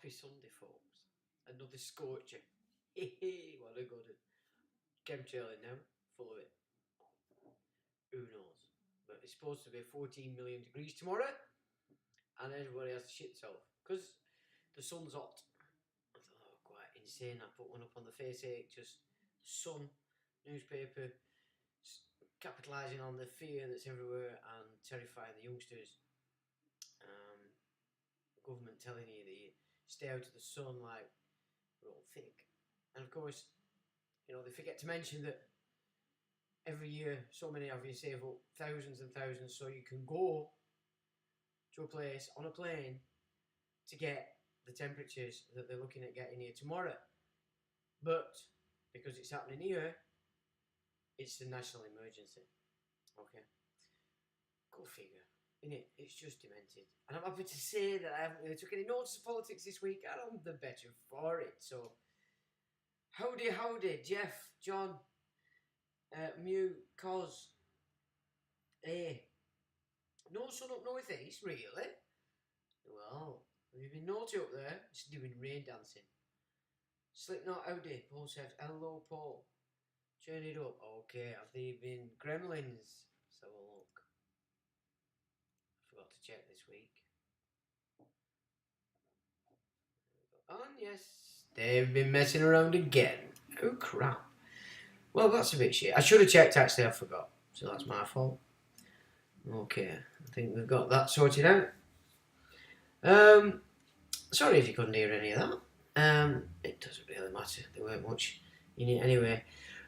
Happy Sunday, folks. Another scorcher. What a good one. Chemtrailing now, full of it. Who knows? But it's supposed to be 14 million degrees tomorrow, and everybody has to shit themselves because the sun's hot. I thought, oh, quite insane. I put one up on the face ache, just sun, newspaper, capitalising on the fear that's everywhere and terrifying the youngsters. Government telling you that you stay out of the sun like we're all thick. And of course, you know, they forget to mention that every year so many of you save up thousands and thousands so you can go to a place on a plane to get the temperatures that they're looking at getting here tomorrow. But because it's happening here, it's a national emergency. Okay. Go figure. Innit? It's just demented. And I'm happy to say that I haven't really took any notice of politics this week, and I'm the better for it. So, howdy, Jeff, John, Mew, Cos, no sun up northeast, really? Well, have you been naughty up there? It's doing rain dancing. Slipknot, howdy, Paul says, hello, Paul. Turn it up. Okay, have they been gremlins? Let's have a look. Forgot to check this week. And yes, they've been messing around again. Oh crap. Well, that's a bit shit. I should have checked actually, I forgot. So that's my fault. Okay, I think we've got that sorted out. Sorry if you couldn't hear any of that. It doesn't really matter. There weren't much in it anyway.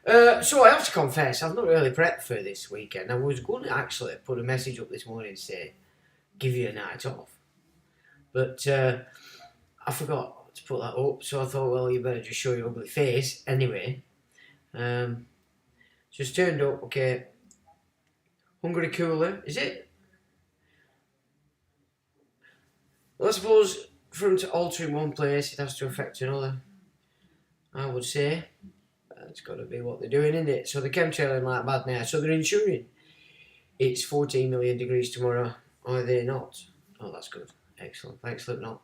So I have to confess, I've not really prepped for this weekend. I was going to actually put a message up this morning to say, give you a night off. But I forgot to put that up, so I thought, well, you better just show your ugly face. Anyway, just turned up, okay. Hungry cooler, is it? Well, I suppose for them to alter in one place, it has to affect another, I would say. It's got to be what they're doing, isn't it? So they're chemtrailing like mad now. So they're ensuring it's 14 million degrees tomorrow. Are they not? Oh, that's good. Excellent. Thanks, Slipknot.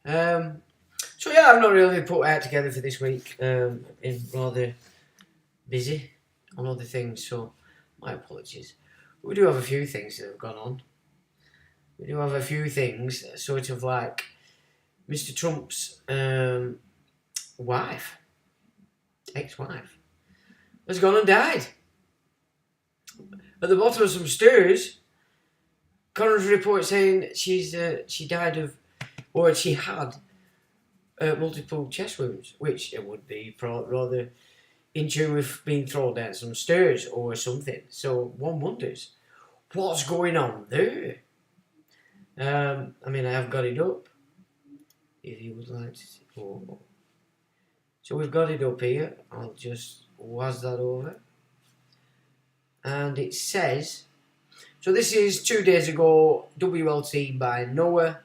So yeah, I've not really put out together for this week. Been rather busy on other things, so my apologies. We do have a few things that have gone on. We do have a few things, sort of like Mr. Trump's wife, ex-wife, has gone and died. At the bottom of some stairs, coroner's report saying she died of, or she had multiple chest wounds, which it would be rather in tune with being thrown down some stairs or something. So one wonders what's going on there. I mean, I have got it up. If you would like to see. Oh. So we've got it up here. I'll just waz that over. And it says, so this is 2 days ago, WLT by Noah.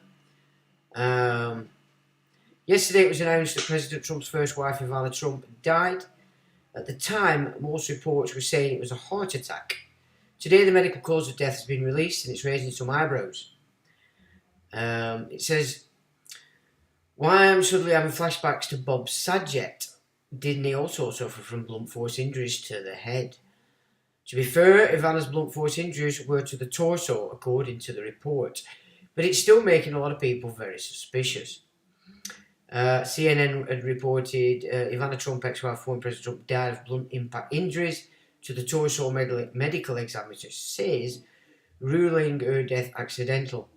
Yesterday it was announced that President Trump's first wife, Ivana Trump, died. At the time, most reports were saying it was a heart attack. Today the medical cause of death has been released and it's raising some eyebrows. It says, why I'm suddenly having flashbacks to Bob Saget. Didn't he also suffer from blunt force injuries to the head? To be fair, Ivana's blunt force injuries were to the torso, according to the report. But it's still making a lot of people very suspicious. CNN had reported Ivana Trump, ex-wife, former President Trump, died of blunt impact injuries to the torso. Medical examiner says, ruling her death accidental.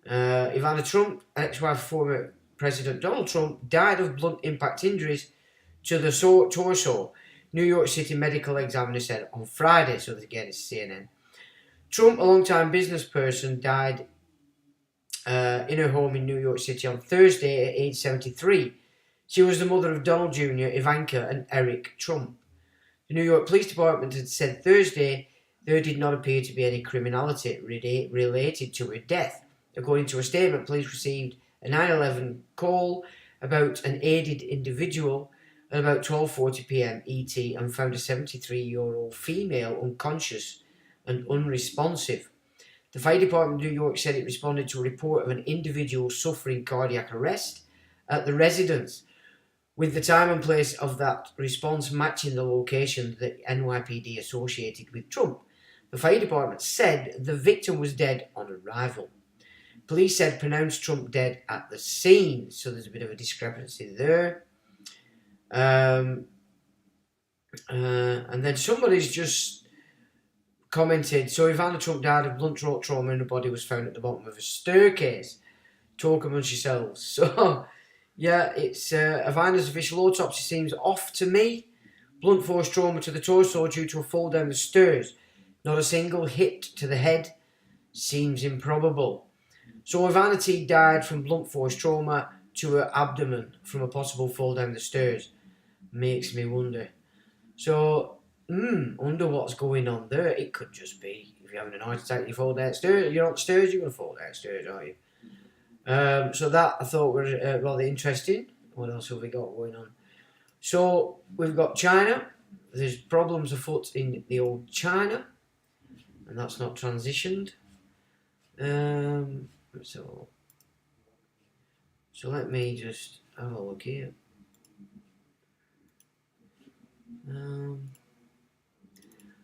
Ivana Trump, ex-wife, former President Donald Trump, died of blunt impact injuries to the torso, New York City medical examiner said on Friday. So again, it's CNN. Trump, a long-time business person, died in her home in New York City on Thursday at age 73. She was the mother of Donald Jr., Ivanka, and Eric Trump. The New York Police Department had said Thursday there did not appear to be any criminality related to her death. According to a statement, police received a 911 call about an aided individual at about 12:40 p.m. ET and found a 73-year-old female unconscious and unresponsive. The fire department of New York said it responded to a report of an individual suffering cardiac arrest at the residence, with the time and place of that response matching the location that NYPD associated with Trump. The fire department said the victim was dead on arrival. Police said pronounced Trump dead at the scene, so there's a bit of a discrepancy there. And then somebody's just commented, so Ivana Trump died of blunt throat trauma and her body was found at the bottom of a staircase. Talk amongst yourselves. So, yeah, it's Ivana's official autopsy seems off to me. Blunt force trauma to the torso due to a fall down the stairs. Not a single hit to the head. Seems improbable. So Ivana T died from blunt force trauma to her abdomen from a possible fall down the stairs. Makes me wonder. So, wonder what's going on there. It could just be if you're having a heart attack and you fall downstairs. You're on the stairs, you're going to fall downstairs, aren't you? So that I thought was rather interesting. What else have we got going on? So we've got China. There's problems afoot in the old China, and that's not transitioned. So let me just have a look here.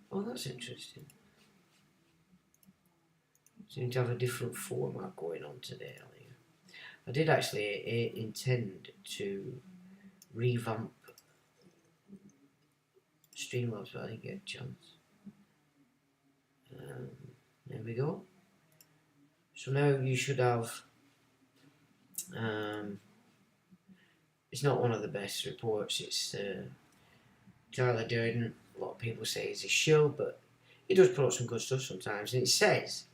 Oh, that's interesting. Seem to have a different format going on today. I did actually intend to revamp Streamlabs, but I didn't get a chance. There we go. So now you should have. It's not one of the best reports. It's Tyler Durden. A lot of people say he's a shill, but he does put up some good stuff sometimes. And it says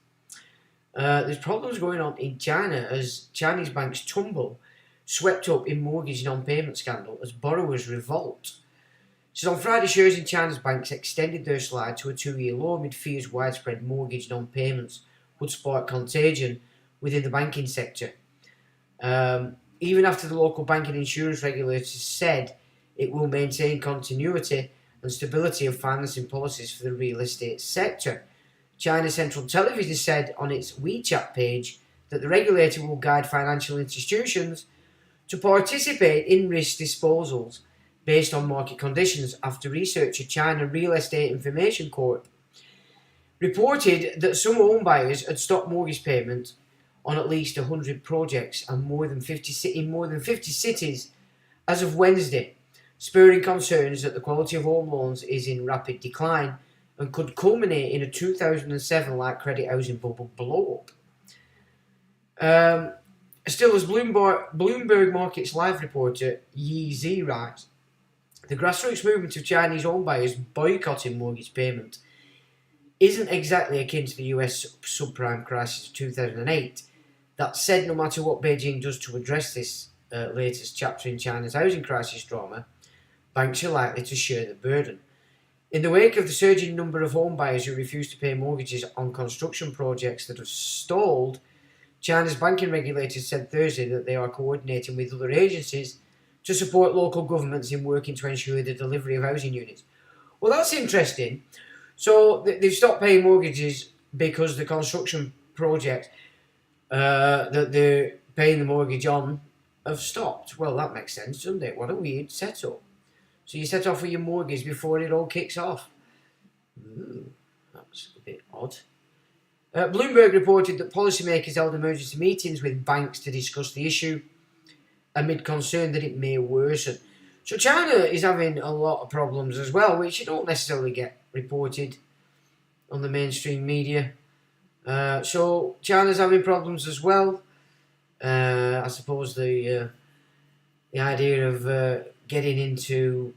there's problems going on in China as Chinese banks tumble, swept up in mortgage non-payment scandal as borrowers revolt. It says on Friday, shares in China's banks extended their slide to a 2-year low amid fears widespread mortgage non-payments would spark contagion within the banking sector. Even after the local banking and insurance regulators said it will maintain continuity and stability of financing policies for the real estate sector. China Central Television said on its WeChat page that the regulator will guide financial institutions to participate in risk disposals based on market conditions after researcher China Real Estate Information Corp reported that some home buyers had stopped mortgage payment on at least 100 projects and more than 50 cities as of Wednesday, spurring concerns that the quality of home loans is in rapid decline and could culminate in a 2007-like credit housing bubble blow-up. Still, as Bloomberg Markets Live reporter Yi Zi writes, the grassroots movement of Chinese home buyers boycotting mortgage payment isn't exactly akin to the US subprime crisis of 2008. That said, no matter what Beijing does to address this latest chapter in China's housing crisis drama, banks are likely to share the burden. In the wake of the surging number of home buyers who refuse to pay mortgages on construction projects that have stalled, China's banking regulators said Thursday that they are coordinating with other agencies to support local governments in working to ensure the delivery of housing units. Well, that's interesting. So they've stopped paying mortgages because the construction project that they're paying the mortgage on have stopped. Well, that makes sense, doesn't it? What a weird setup. So you set off with your mortgage before it all kicks off. That's a bit odd. Bloomberg reported that policymakers held emergency meetings with banks to discuss the issue amid concern that it may worsen. So China is having a lot of problems as well, which you don't necessarily get reported on the mainstream media. So China's having problems as well. I suppose the idea of getting into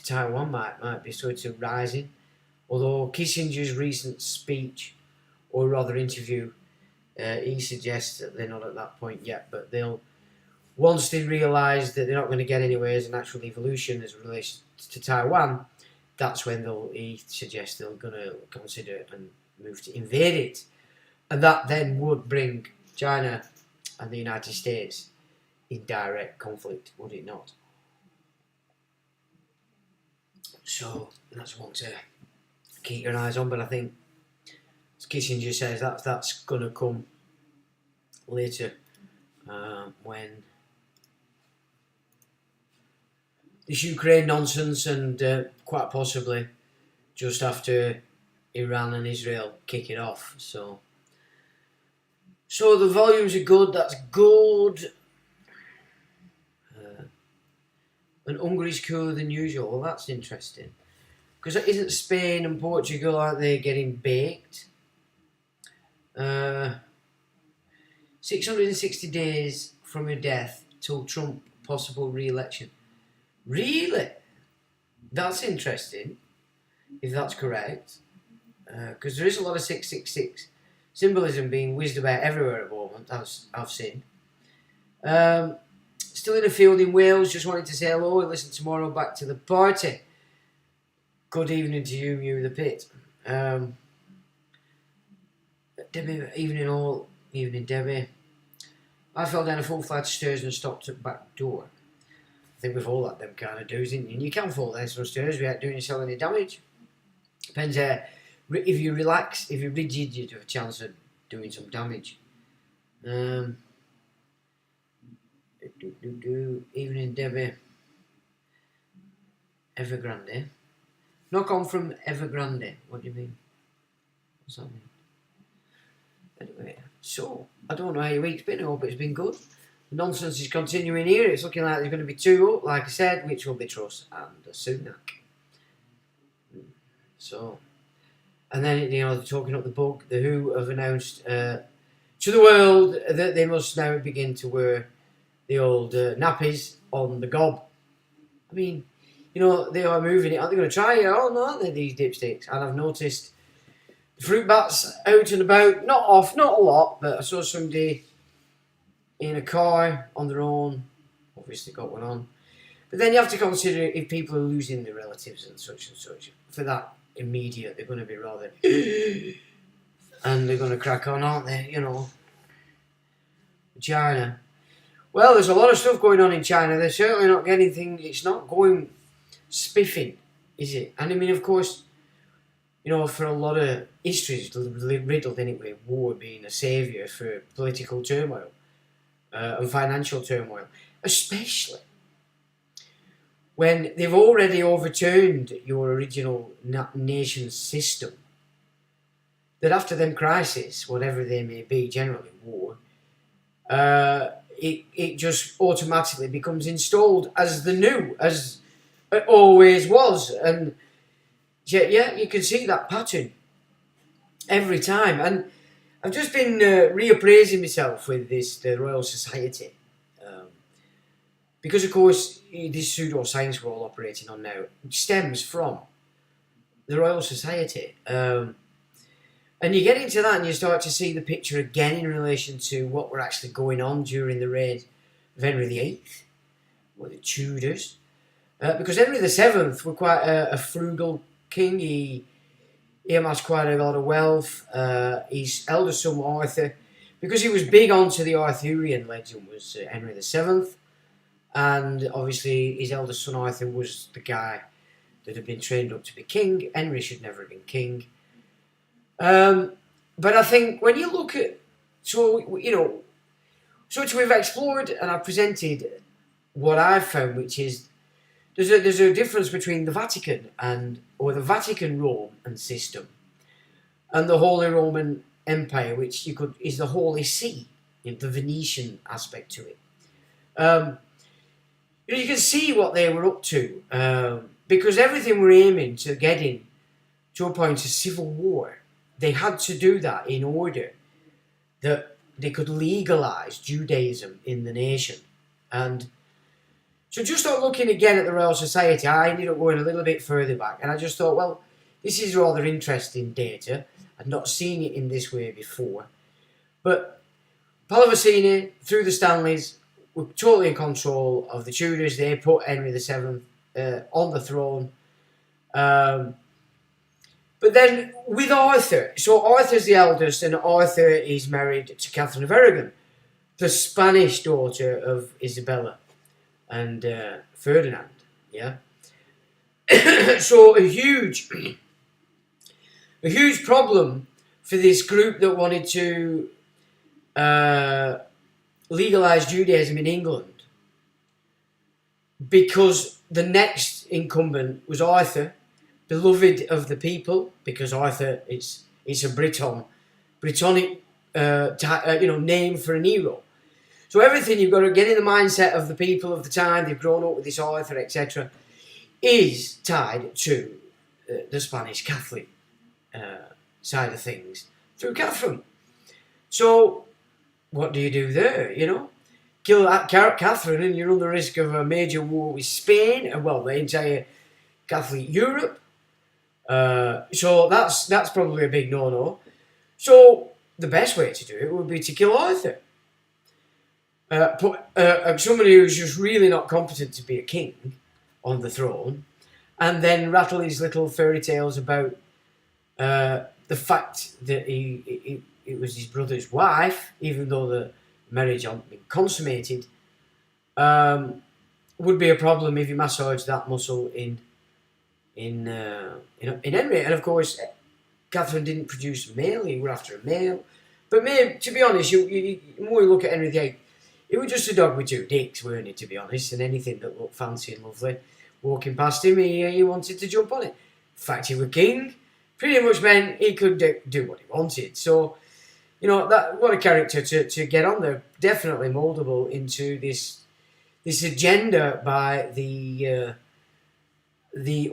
Taiwan might be sort of rising. Although Kissinger's recent speech, or rather interview, he suggests that they're not at that point yet, but they'll, once they realise that they're not going to get anywhere as a natural evolution as it relates to Taiwan, that's when he suggests they're going to consider and move to invade it. And that then would bring China and the United States in direct conflict, would it not? So that's one to keep your eyes on, but I think Kissinger says that's going to come later when this Ukraine nonsense, and quite possibly just after Iran and Israel kick it off. So the volumes are good. That's good. And Hungary's cooler than usual. Well, that's interesting. Because isn't Spain and Portugal, aren't they getting baked? 660 days from her death till Trump possible re-election. Really? That's interesting, if that's correct. Because there is a lot of 666 symbolism being whizzed about everywhere at the moment, as I've seen. Still in the field in Wales, just wanted to say hello and listen tomorrow back to the party. Good evening to you, Mew the Pit. Debbie, evening, Debbie. I fell down a full flight of stairs and stopped at the back door. I think we've all had them kind of do's, didn't you? And you can fall down some stairs without doing yourself any damage. Depends if you relax, if you're rigid, you'd have a chance of doing some damage. Evening, Debbie. Evergrande. Knock on from Evergrande. What do you mean? What's that mean? Anyway, so I don't know how your week's been. I hope it's been good. The nonsense is continuing here. It's looking like there's going to be 2 up, like I said, which will be Truss and Sunak. So, and then, you know, they're talking up the book. The WHO have announced to the world that they must now begin to wear the old nappies on the gob. I mean, you know, they are moving it. Aren't they going to try it on, aren't they, these dipsticks? And I've noticed the fruit bats out and about, not a lot, but I saw somebody in a car on their own, obviously got one on. But then you have to consider if people are losing their relatives and such, for that immediate, they're going to be rather and they're going to crack on, aren't they, you know. China. Well, there's a lot of stuff going on in China. They're certainly not getting things, it's not going spiffing, is it? And I mean, of course, you know, for a lot of histories riddled anyway, war being a saviour for political turmoil and financial turmoil, especially when they've already overturned your original nation system, that after them crises, whatever they may be, generally war, it just automatically becomes installed as the new, as it always was. And yeah, you can see that pattern every time. And I've just been reappraising myself with the Royal Society. Because, of course, this pseudo-science we're all operating on now stems from the Royal Society. And you get into that and you start to see the picture again in relation to what were actually going on during the reign of Henry VIII, or the Tudors. Because Henry VII were quite a frugal king. He amassed quite a lot of wealth. His eldest son, Arthur, because he was big onto the Arthurian legend, was Henry VII. And obviously his eldest son Arthur was the guy that had been trained up to be king. Henry should never have been king. But I think when you look at, so we've explored and I've presented what I've found, which is there's a difference between the Vatican or the Vatican Rome and system and the Holy Roman Empire, which is the Holy See, the Venetian aspect to it. You can see what they were up to, because everything were aiming to getting to a point of civil war. They had to do that in order that they could legalise Judaism in the nation. And so just on looking again at the Royal Society, I ended up going a little bit further back, and I just thought, well, this is rather interesting data. I'd not seen it in this way before. But Pallavicini, through the Stanleys, were totally in control of the Tudors. They put Henry VII on the throne. But then with Arthur, so Arthur's the eldest, and Arthur is married to Catherine of Aragon, the Spanish daughter of Isabella and Ferdinand. Yeah. So a huge problem for this group that wanted to legalise Judaism in England, because the next incumbent was Arthur, beloved of the people, because Arthur it's a Brittonic name for an hero. So everything you've got to get in the mindset of the people of the time, they've grown up with this Arthur, etc., is tied to the Spanish Catholic side of things through Catherine. So what do you do there, Kill Catherine and you run the risk of a major war with Spain, and well, the entire Catholic Europe. So that's probably a big no-no. So the best way to do it would be to kill Arthur. Put somebody who's just really not competent to be a king on the throne, and then rattle his little fairy tales about the fact that it was his brother's wife, even though the marriage hadn't been consummated, would be a problem if you massaged that muscle in Henry. And of course, Catherine didn't produce a male; he were after a male. But to be honest, the more you look at Henry VIII, he was just a dog with two dicks, weren't he? To be honest, and anything that looked fancy and lovely, walking past him, he wanted to jump on it. The fact he was king pretty much meant he could do what he wanted. So, what a character to get on there. Definitely moldable into this agenda by the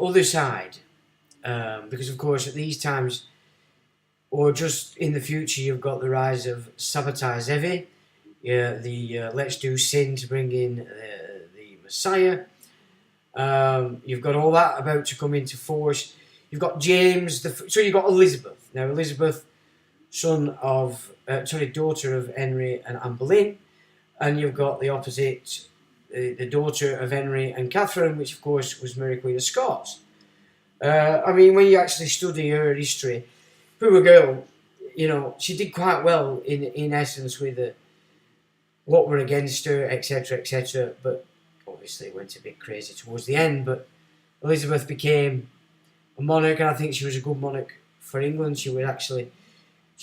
other side, because of course at these times, or just in the future, you've got the rise of Sabotage Evi, Let's Do Sin to bring in the Messiah. You've got all that about to come into force. You've got James, so you've got Elizabeth. Now Elizabeth, daughter of Henry and Anne Boleyn, and you've got the opposite, the daughter of Henry and Catherine, which of course was Mary Queen of Scots. When you actually study her history, poor girl, she did quite well in essence with what were against her, etc., etc. But obviously went a bit crazy towards the end. But Elizabeth became a monarch, and I think she was a good monarch for England. She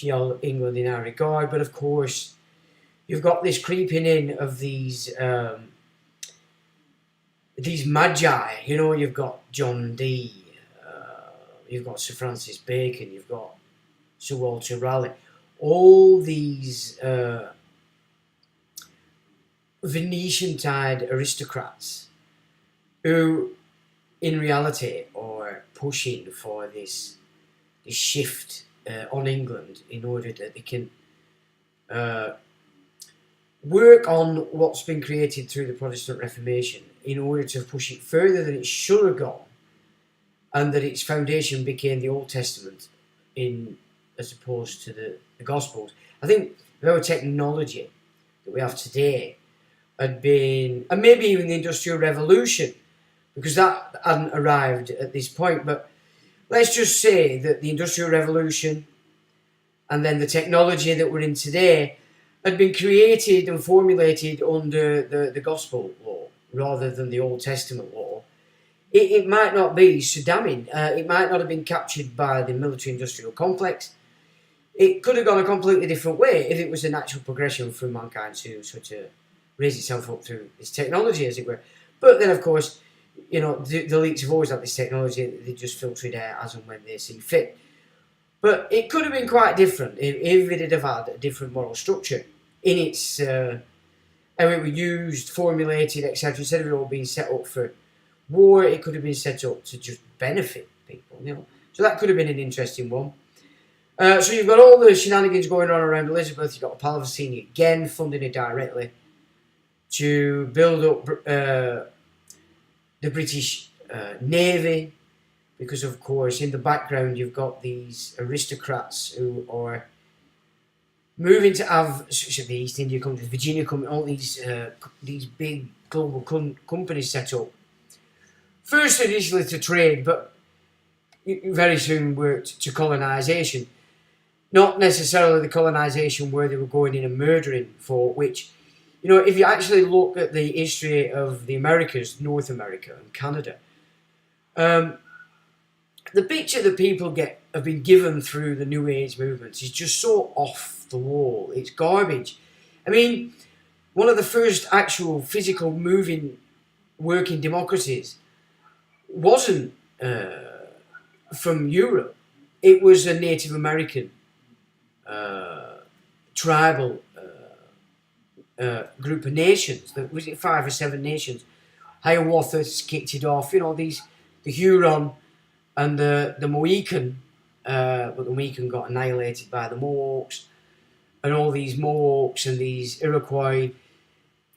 held England in high regard. But of course, you've got this creeping in of these magi. You've got John Dee, you've got Sir Francis Bacon, you've got Sir Walter Raleigh. All these Venetian-tied aristocrats who, in reality, are pushing for this shift on England in order that they can work on what's been created through the Protestant Reformation in order to push it further than it should have gone, and that its foundation became the Old Testament as opposed to the Gospels. I think our technology that we have today had been, and maybe even the Industrial Revolution, because that hadn't arrived at this point, but let's just say that the Industrial Revolution and then the technology that we're in today had been created and formulated under the Gospel law rather than the Old Testament law. It might not be so damning. It might not have been captured by the military-industrial complex. It could have gone a completely different way if it was a natural progression for mankind to sort of raise itself up through this technology, as it were. But then, of course, the elites have always had this technology. They just filter it out as and when they see fit. But it could have been quite different if it had had a different moral structure in its how it was used, formulated, etc. Instead of it all being set up for war, it could have been set up to just benefit people. So that could have been an interesting one. So you've got all the shenanigans going on around Elizabeth. You've got Pallavicini again funding it directly to build up the British Navy, because of course in the background you've got these aristocrats who are moving to have the East India Company, Virginia Company, all these big global companies set up. First initially to trade, but very soon worked to colonisation. Not necessarily the colonisation where they were going in and murdering for, which, if you actually look at the history of the Americas, North America and Canada, the picture that people get have been given through the New Age movements is just so off the wall. It's garbage. I mean, one of the first actual physical moving working democracies wasn't from Europe. It was a Native American tribal group of nations. Was it 5 or 7 nations? Hiawatha's kicked it off. You know, the Huron and the Mohican, but the Mohican got annihilated by the Mohawks, and all these Mohawks and these Iroquois.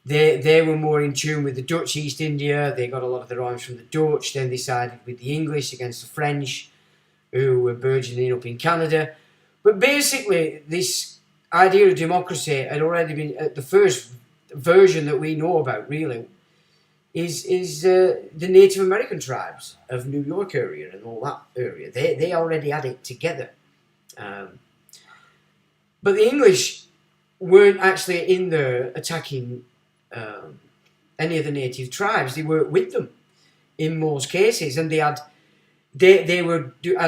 They were more in tune with the Dutch East India. They got a lot of their arms from the Dutch. Then they sided with the English against the French, who were burgeoning up in Canada. But basically, this idea of democracy had already been, the first version that we know about, really, is the Native American tribes of New York area and all that area. They already had it together. But the English weren't actually in there attacking any of the native tribes. They worked with them in most cases, and they had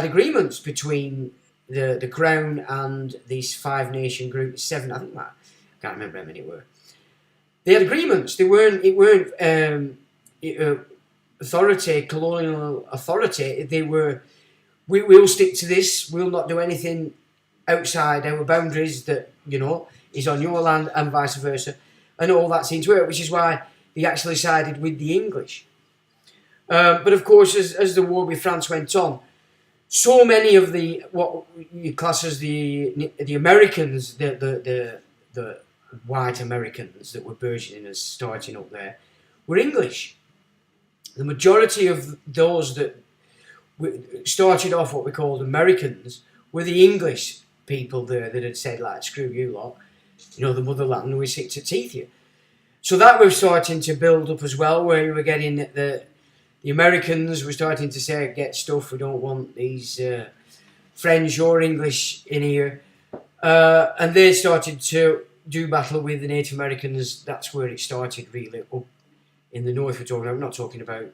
agreements between the crown and this 5 nation group, 7, I think that, I can't remember how many it were. They had agreements. It weren't authority, colonial authority. They were, we'll stick to this. We'll not do anything outside our boundaries that, you know, is on your land, and vice versa. And all that seemed to work, which is why they actually sided with the English. But of course, as the war with France went on, so many of the, what you class as the Americans, the white Americans that were burgeoning and starting up there, were English. The majority of those that started off what we called Americans were the English people there that had said, like, screw you lot, you know, the motherland, we're sick to teeth here. So that was starting to build up as well, where you were getting the Americans were starting to say, get stuff, we don't want these French or English in here. And they started to do battle with the Native Americans. That's where it started, really, up in the north. We're not talking about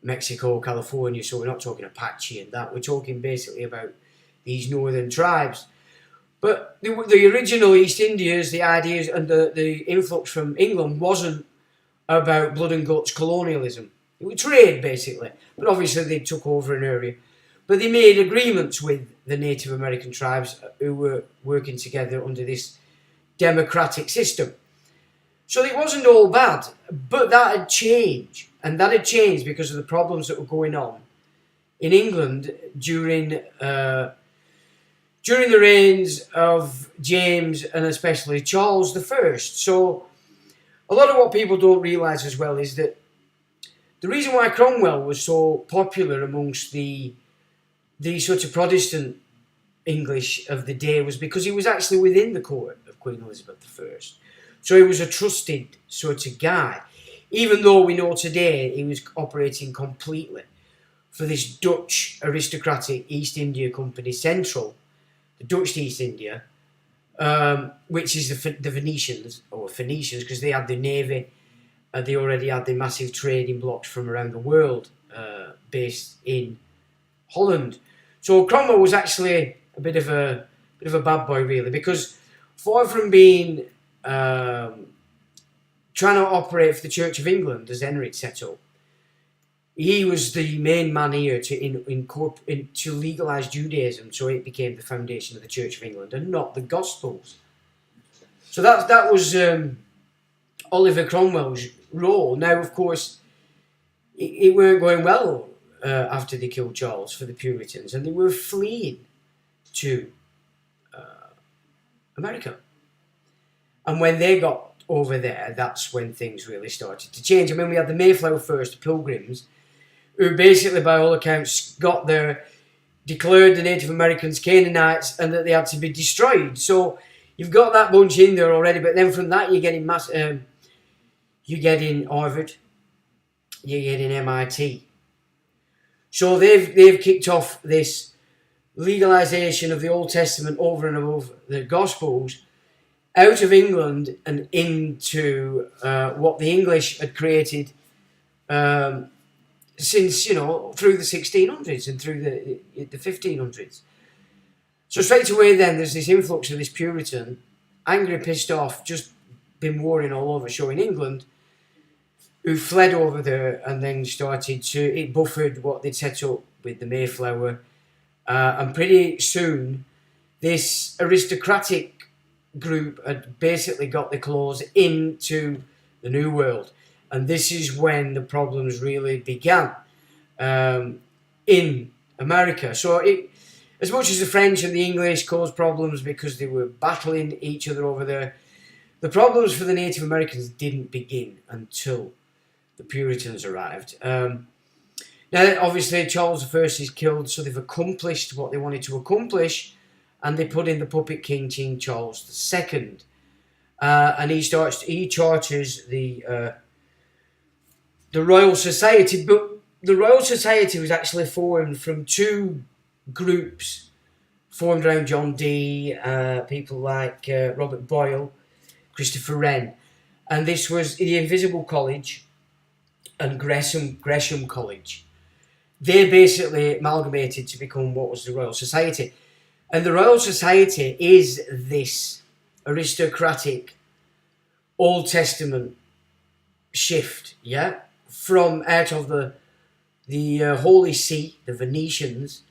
Mexico, California, so we're not talking Apache and that. We're talking basically about these northern tribes. But the original East Indias, the ideas and the influx from England wasn't about blood and guts colonialism. It was trade, basically. But obviously they took over an area. But they made agreements with the Native American tribes who were working together under this democratic system. So it wasn't all bad, but that had changed. And that had changed because of the problems that were going on in England during the reigns of James and especially Charles I. So a lot of what people don't realise as well is that the reason why Cromwell was so popular amongst the sort of Protestant English of the day was because he was actually within the court of Queen Elizabeth I. So he was a trusted sort of guy, even though we know today he was operating completely for this Dutch aristocratic East India Company Central, the Dutch East India, which is the Venetians, because they had the navy, they already had the massive trading blocks from around the world based in Holland. So Cromwell was actually a bit of a bad boy, really, because far from being trying to operate for the Church of England as Henry had set up, he was the main man here to legalise Judaism, so it became the foundation of the Church of England and not the Gospels. So that was Oliver Cromwell's role. Now, of course, it weren't going well after they killed Charles for the Puritans, and they were fleeing to America. And when they got over there, that's when things really started to change. I mean, we had the Mayflower first, the Pilgrims, who basically, by all accounts, got there, declared the Native Americans Canaanites, and that they had to be destroyed. So you've got that bunch in there already, but then from that you're getting Harvard, you're getting MIT. So they've kicked off this legalization of the Old Testament over and above the Gospels out of England and into what the English had created since, through the 1600s and through the 1500s. So straight away then there's this influx of this Puritan, angry, pissed off, just been warring all over, showing England, who fled over there and then started to, it buffered what they'd set up with the Mayflower, and pretty soon this aristocratic group had basically got their claws into the New World, and this is when the problems really began in America. So it, as much as the French and the English caused problems because they were battling each other over there, the problems for the Native Americans didn't begin until the Puritans arrived. Now, obviously, Charles I is killed, so they've accomplished what they wanted to accomplish, and they put in the puppet king, King Charles II. And he charters the Royal Society, but the Royal Society was actually formed from two groups formed around John Dee, people like Robert Boyle, Christopher Wren, and this was the Invisible College and Gresham College. They basically amalgamated to become what was the Royal Society. And the Royal Society is this aristocratic Old Testament shift, yeah, from out of the Holy See, the Venetians,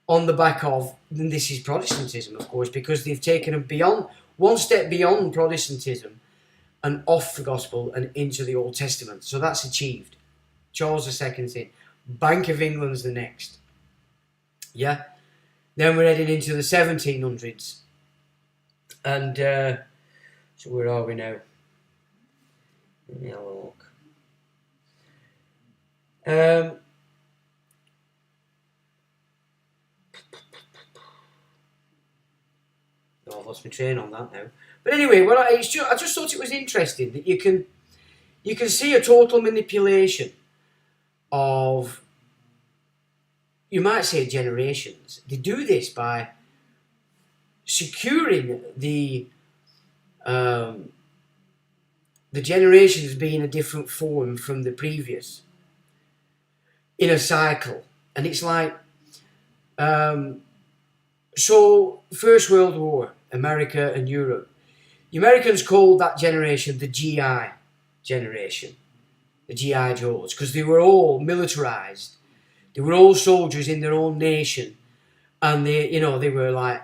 on the back of, and this is Protestantism, of course, because they've taken them beyond, one step beyond Protestantism and off the Gospel and into the Old Testament. So that's achieved. Charles II's in. Bank of England's the next. Yeah. Then we're heading into the 1700s. And so where are we now? Let me have a look. I've lost my train on that now. But anyway, I just thought it was interesting that you can see a total manipulation of, you might say, generations. They do this by securing the generations being a different form from the previous in a cycle. And it's like, so First World War, America and Europe. The Americans called that generation the GI generation, the GI Joes, because they were all militarized. They were all soldiers in their own nation, and they were like,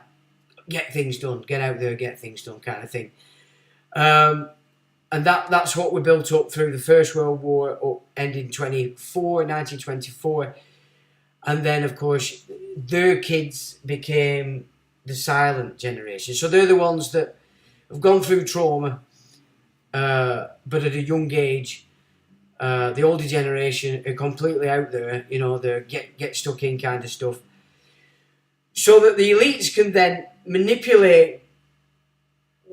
get things done, get out there, get things done, kind of thing. And that's what we built up through the First World War, ending 1924, and then of course their kids became the silent generation. So they're the ones that have gone through trauma, but at a young age. The older generation are completely out there, they're get stuck in kind of stuff. So that the elites can then manipulate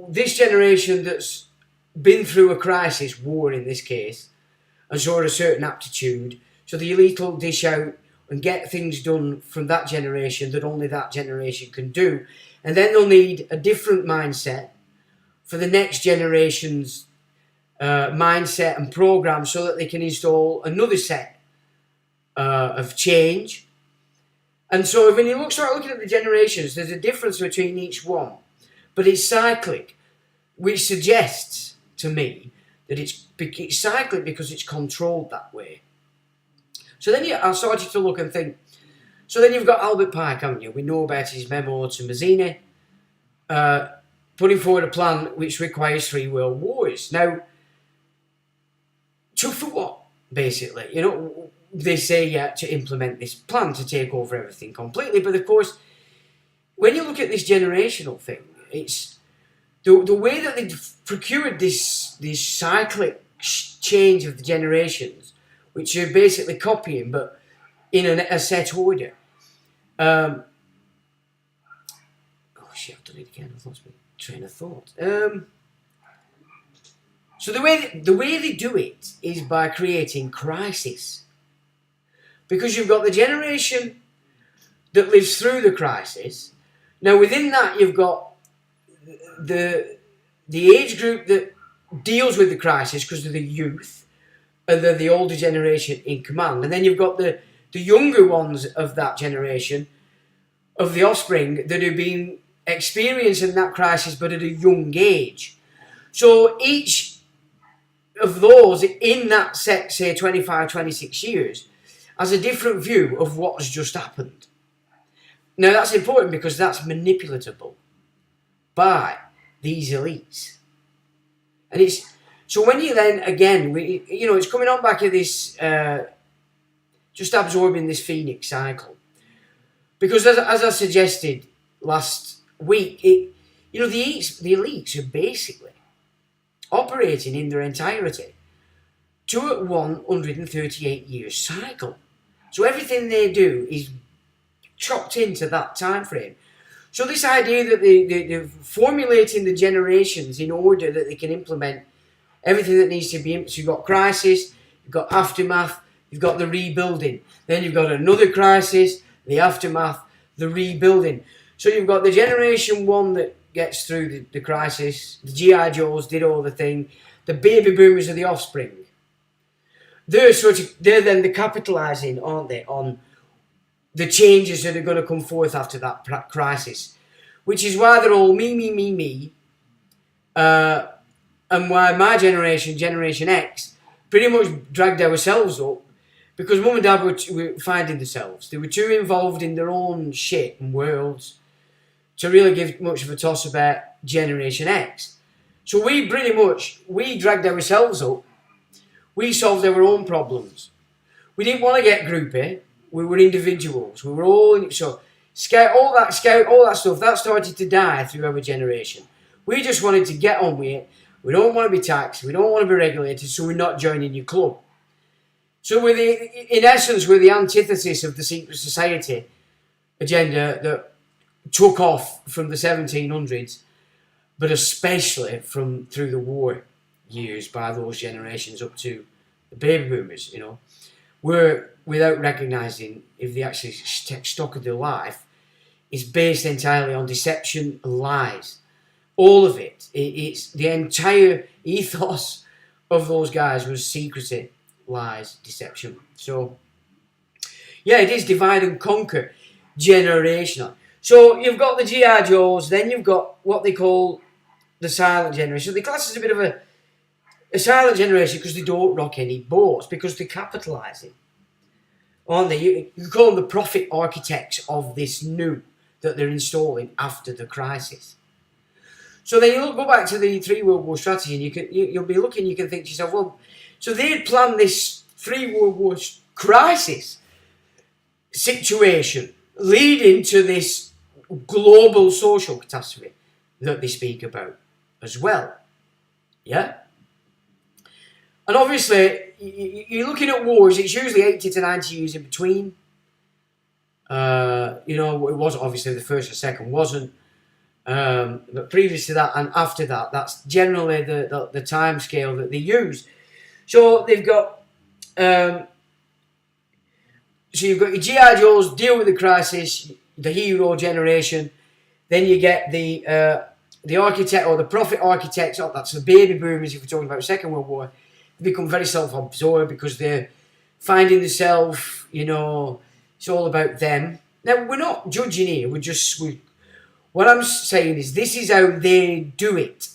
this generation that's been through a crisis, war in this case, and saw a certain aptitude. So the elite will dish out and get things done from that generation that only that generation can do. And then they'll need a different mindset for the next generation's mindset and program, so that they can install another set of change. And so when you start looking at the generations, there's a difference between each one, but it's cyclic, which suggests to me that it's cyclic because it's controlled that way. So then I started to look and think, so then you've got Albert Pike, haven't you? We know about his memo to Mazzini, putting forward a plan which requires 3 world wars. Now, for what, basically? They say, to implement this plan to take over everything completely. But of course, when you look at this generational thing, it's the way that they've procured this cyclic change of the generations, which are basically copying, but in a set order. Oh shit, I've done it again. I've lost my train of thought. So the way they do it is by creating crisis. Because you've got the generation that lives through the crisis. Now within that you've got the age group that deals with the crisis because they're the youth, and they're the older generation in command. And then you've got the younger ones of that generation of the offspring that have been experiencing that crisis but at a young age. So each of those in that set, say 25, 26 years, has a different view of what has just happened. Now that's important because that's manipulatable by these elites. And it's, so when you then, again, it's coming on back of this, just absorbing this phoenix cycle. Because as I suggested last week, the elites are basically operating in their entirety to a 138 year cycle. So everything they do is chopped into that time frame. So this idea that they're formulating the generations in order that they can implement everything that needs to be implemented. So you've got crisis, you've got aftermath, you've got the rebuilding. Then you've got another crisis, the aftermath, the rebuilding. So you've got the generation one that gets through the crisis. The G.I. Joes did all the thing. The baby boomers are the offspring. They're then the capitalising, aren't they, on the changes that are going to come forth after that crisis. Which is why they're all me. And why my generation, Generation X, pretty much dragged ourselves up because mum and dad were finding themselves. They were too involved in their own shit and worlds to really give much of a toss about Generation X. So we dragged ourselves up. We solved our own problems. We didn't want to get groupie. We were individuals. We were all so all that stuff that started to die through our generation. We just wanted to get on with it. We don't want to be taxed. We don't want to be regulated. So we're not joining your club. So in essence, we're the antithesis of the secret society agenda that took off from the 1700s, but especially through the war years by those generations up to the baby boomers. Were, without recognising if they actually take stock of their life, is based entirely on deception and lies. All of it. It's the entire ethos of those guys was secrecy, lies, deception. So, yeah, it is divide and conquer generational. So you've got the G.I. Joes, then you've got what they call the silent generation. So they class as a bit of a silent generation because they don't rock any boats, because they're capitalising, aren't they? You call them the profit architects of this new that they're installing after the crisis. So then you go back to the 3 World War strategy and you'll be looking, you can think to yourself, well, so they'd planned this 3 World War crisis situation leading to this global social catastrophe that they speak about as well. Yeah? And obviously, you're looking at wars, it's usually 80 to 90 years in between. It wasn't obviously the first or second, wasn't. But previous to that and after that, that's generally the time scale that they use. So they've got, so you've got your G.I. Joes deal with the crisis, the hero generation. Then you get the architect or the profit architects. That's the baby boomers. If we're talking about Second World War, they become very self-absorbed because they're finding themselves. It's all about them. Now we're not judging here. What I'm saying is this is how they do it.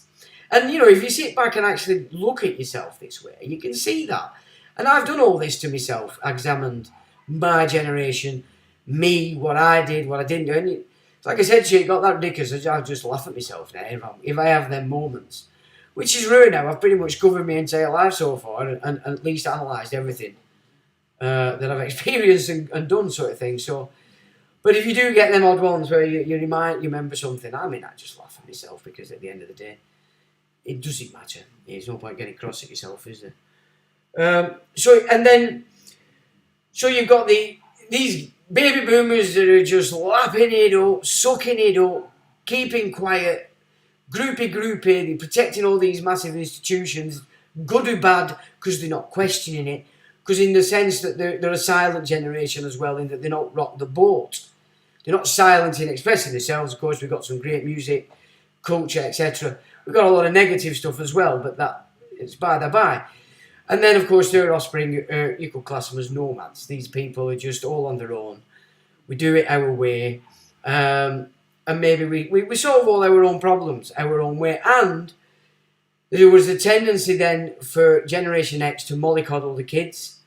And, if you sit back and actually look at yourself this way, you can see that. And I've done all this to myself, examined my generation, me, what I did, what I didn't do. And like I said to you, it got that ridiculous. I just laugh at myself now if I have them moments. Which is rare now. I've pretty much covered my entire life so far and at least analysed everything that I've experienced and done sort of thing. So... But if you do get them odd ones where you remember something, I just laugh at myself because at the end of the day, it doesn't matter. There's no point getting cross at yourself, is there? So you've got these baby boomers that are just lapping it up, sucking it up, keeping quiet, groupie, they're protecting all these massive institutions, good or bad, because they're not questioning it. Because in the sense that they're a silent generation as well, in that they don't rock the boat. They're not silent in expressing themselves. Of course, we've got some great music, culture, etc. We've got a lot of negative stuff as well, but that it's by the by. And then, of course, their offspring, you could class them as nomads. These people are just all on their own. We do it our way. And maybe we solve all our own problems our own way. And there was a tendency then for Generation X to mollycoddle the kids,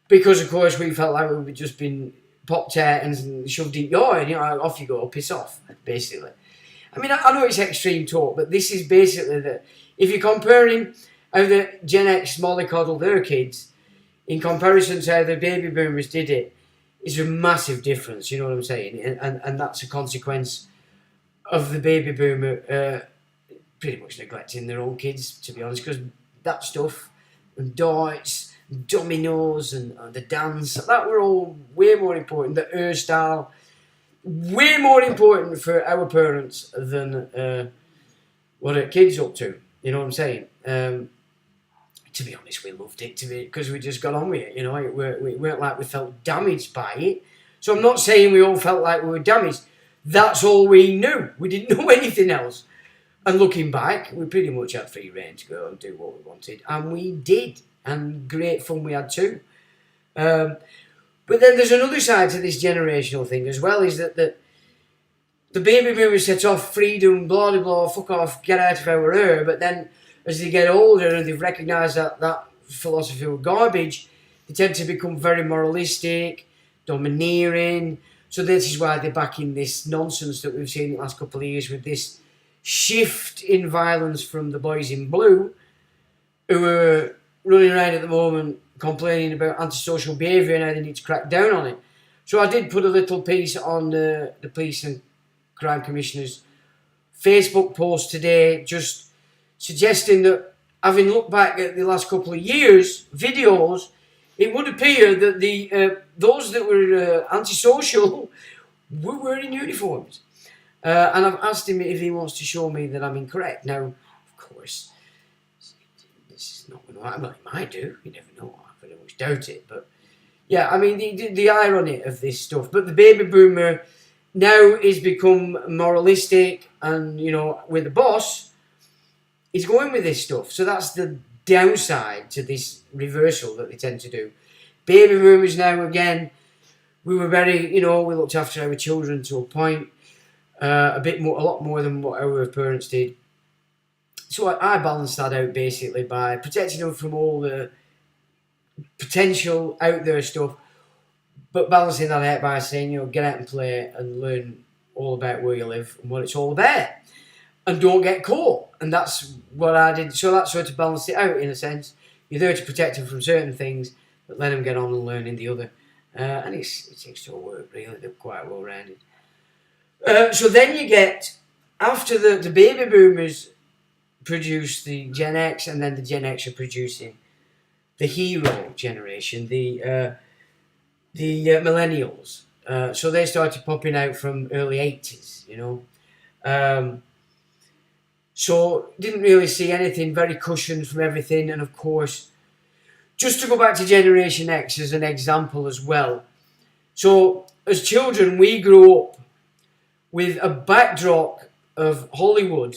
because of course we felt like we'd just been popped out and shoved in your, and off you go, piss off, basically. I mean, I know it's extreme talk, but this is basically that if you're comparing how the Gen X mollycoddled their kids in comparison to how the baby boomers did it, it's a massive difference, you know what I'm saying? And that's a consequence of the baby boomer pretty much neglecting their own kids, to be honest, because that stuff, and darts, dominoes, and the dance, that were all way more important. The hairstyle, way more important for our parents than what our kids up to, you know what I'm saying? To be honest, we loved it because we just got on with it, we weren't like we felt damaged by it. So I'm not saying we all felt like we were damaged. That's all we knew. We didn't know anything else. And looking back, we pretty much had free rein to go and do what we wanted. And we did. And great fun we had too. But then there's another side to this generational thing as well, is that the baby boomers set off freedom, blah, blah, blah, fuck off, get out of our hair. But then as they get older and they've recognised that philosophy was garbage, they tend to become very moralistic, domineering. So this is why they're back in this nonsense that we've seen in the last couple of years with this shift in violence from the boys in blue, who are running around at the moment complaining about antisocial behaviour and how they need to crack down on it. So I did put a little piece on the Police and Crime Commissioner's Facebook post today, just suggesting that, having looked back at the last couple of years' videos, it would appear that those that were antisocial were wearing uniforms. And I've asked him if he wants to show me that I'm incorrect. Now, of course, this is not going to happen. Well, it might do. You never know. I very much doubt it. But, yeah, I mean, the irony of this stuff. But the baby boomer now is become moralistic and, with the boss, he's going with this stuff. So that's the downside to this reversal that they tend to do. Baby boomers now, again, we were very, we looked after our children to a point. A lot more than what our parents did. So I balanced that out basically by protecting them from all the potential out there stuff, but balancing that out by saying, get out and play and learn all about where you live and what it's all about, and don't get caught. And that's what I did. So that's sort of balanced it out in a sense. You're there to protect them from certain things, but let them get on and learn in the other. And it seems to work really. They're quite well rounded. So then you get, after the baby boomers produce the Gen X, and then the Gen X are producing the hero generation, the millennials. So they started popping out from early 80s, So didn't really see anything, very cushioned from everything. And of course, just to go back to Generation X as an example as well. So as children, we grew up with a backdrop of Hollywood,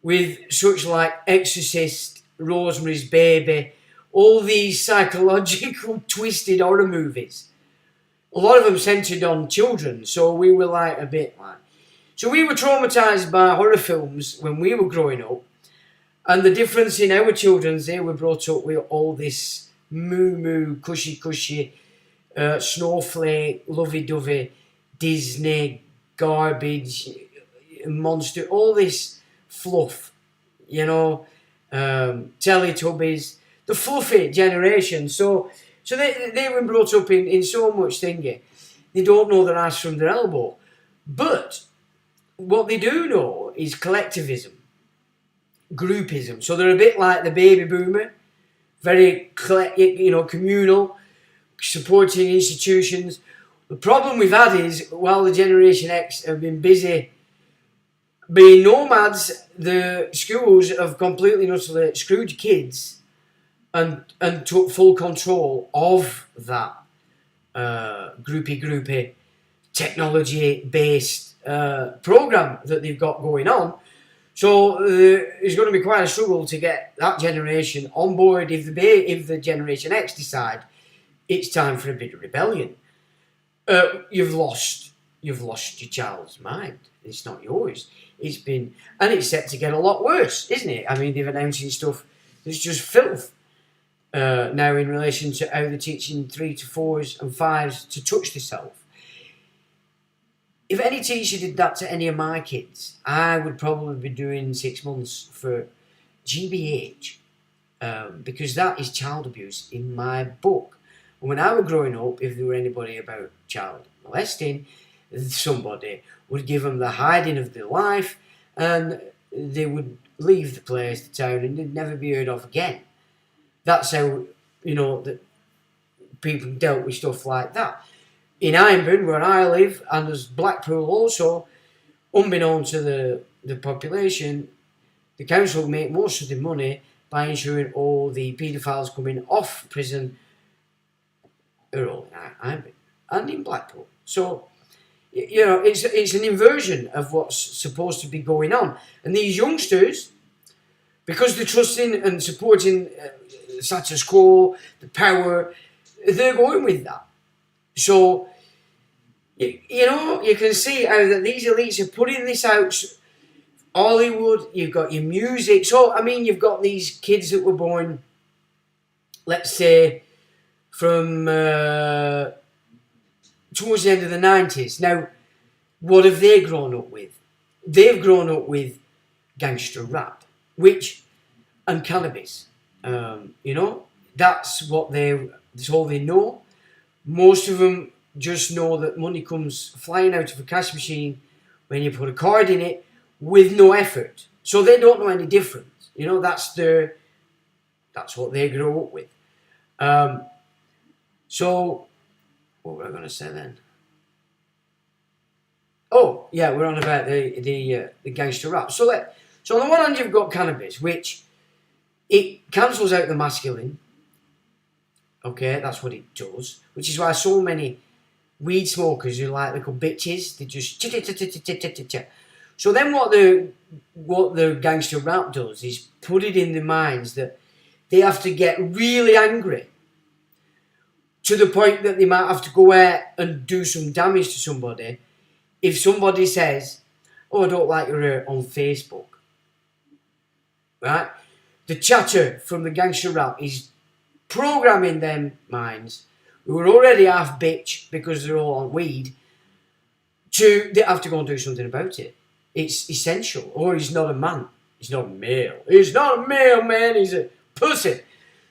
with such like Exorcist, Rosemary's Baby, all these psychological twisted horror movies. A lot of them centred on children, so we were like a bit like... So we were traumatised by horror films when we were growing up, and the difference in our children's, they were brought up with all this moo-moo, cushy, snowflake, lovey-dovey, Disney, garbage, monster, all this fluff, Teletubbies, the fluffy generation. So they were brought up in so much thingy. They don't know their ass from their elbow. But what they do know is collectivism, groupism. So they're a bit like the baby boomer, very communal, supporting institutions. The problem we've had is, while the Generation X have been busy being nomads, the schools have completely and utterly screwed kids and took full control of that groupie, technology-based program that they've got going on. So it's going to be quite a struggle to get that generation on board if the Generation X decide it's time for a bit of rebellion. You've lost you've lost your child's mind. It's not yours. And it's set to get a lot worse, isn't it? I mean, they've announcing stuff that's just filth now in relation to how they're teaching 3 to 4s and 5s to touch themselves. If any teacher did that to any of my kids, I would probably be doing 6 months for GBH, because that is child abuse in my book. And when I was growing up, if there were anybody about child molesting, somebody would give them the hiding of their life, and they would leave the place, the town, and they'd never be heard of again. That's how, that people dealt with stuff like that. In Ironburn, where I live, and there's Blackpool also, unbeknown to the population, the council make most of the money by ensuring all the paedophiles coming off prison are all in Ironburn and in Blackpool. So, it's an inversion of what's supposed to be going on. And these youngsters, because they're trusting and supporting status quo, the power, they're going with that. So, you can see how that these elites are putting this out. Hollywood, you've got your music. So, I mean, you've got these kids that were born, let's say, from towards the end of the 90s. Now, what have they grown up with? They've grown up with gangster rap, and cannabis. That's all they know. Most of them just know that money comes flying out of a cash machine when you put a card in it with no effort. So they don't know any difference. That's what they grow up with. So what were I going to say then? Oh yeah, we're on about the gangster rap. So on the one hand, you've got cannabis, which it cancels out the masculine. Okay, that's what it does. Which is why so many weed smokers are like little bitches. They just So then what the gangster rap does is put it in their minds that they have to get really angry to the point that they might have to go out and do some damage to somebody if somebody says, "Oh, I don't like your hair" on Facebook. Right? The chatter from the gangster rap is programming them minds who are already half bitch because they're all on weed they have to go and do something about it. It's essential. Or he's not a man. He's not a male. He's not a male, man. He's a pussy.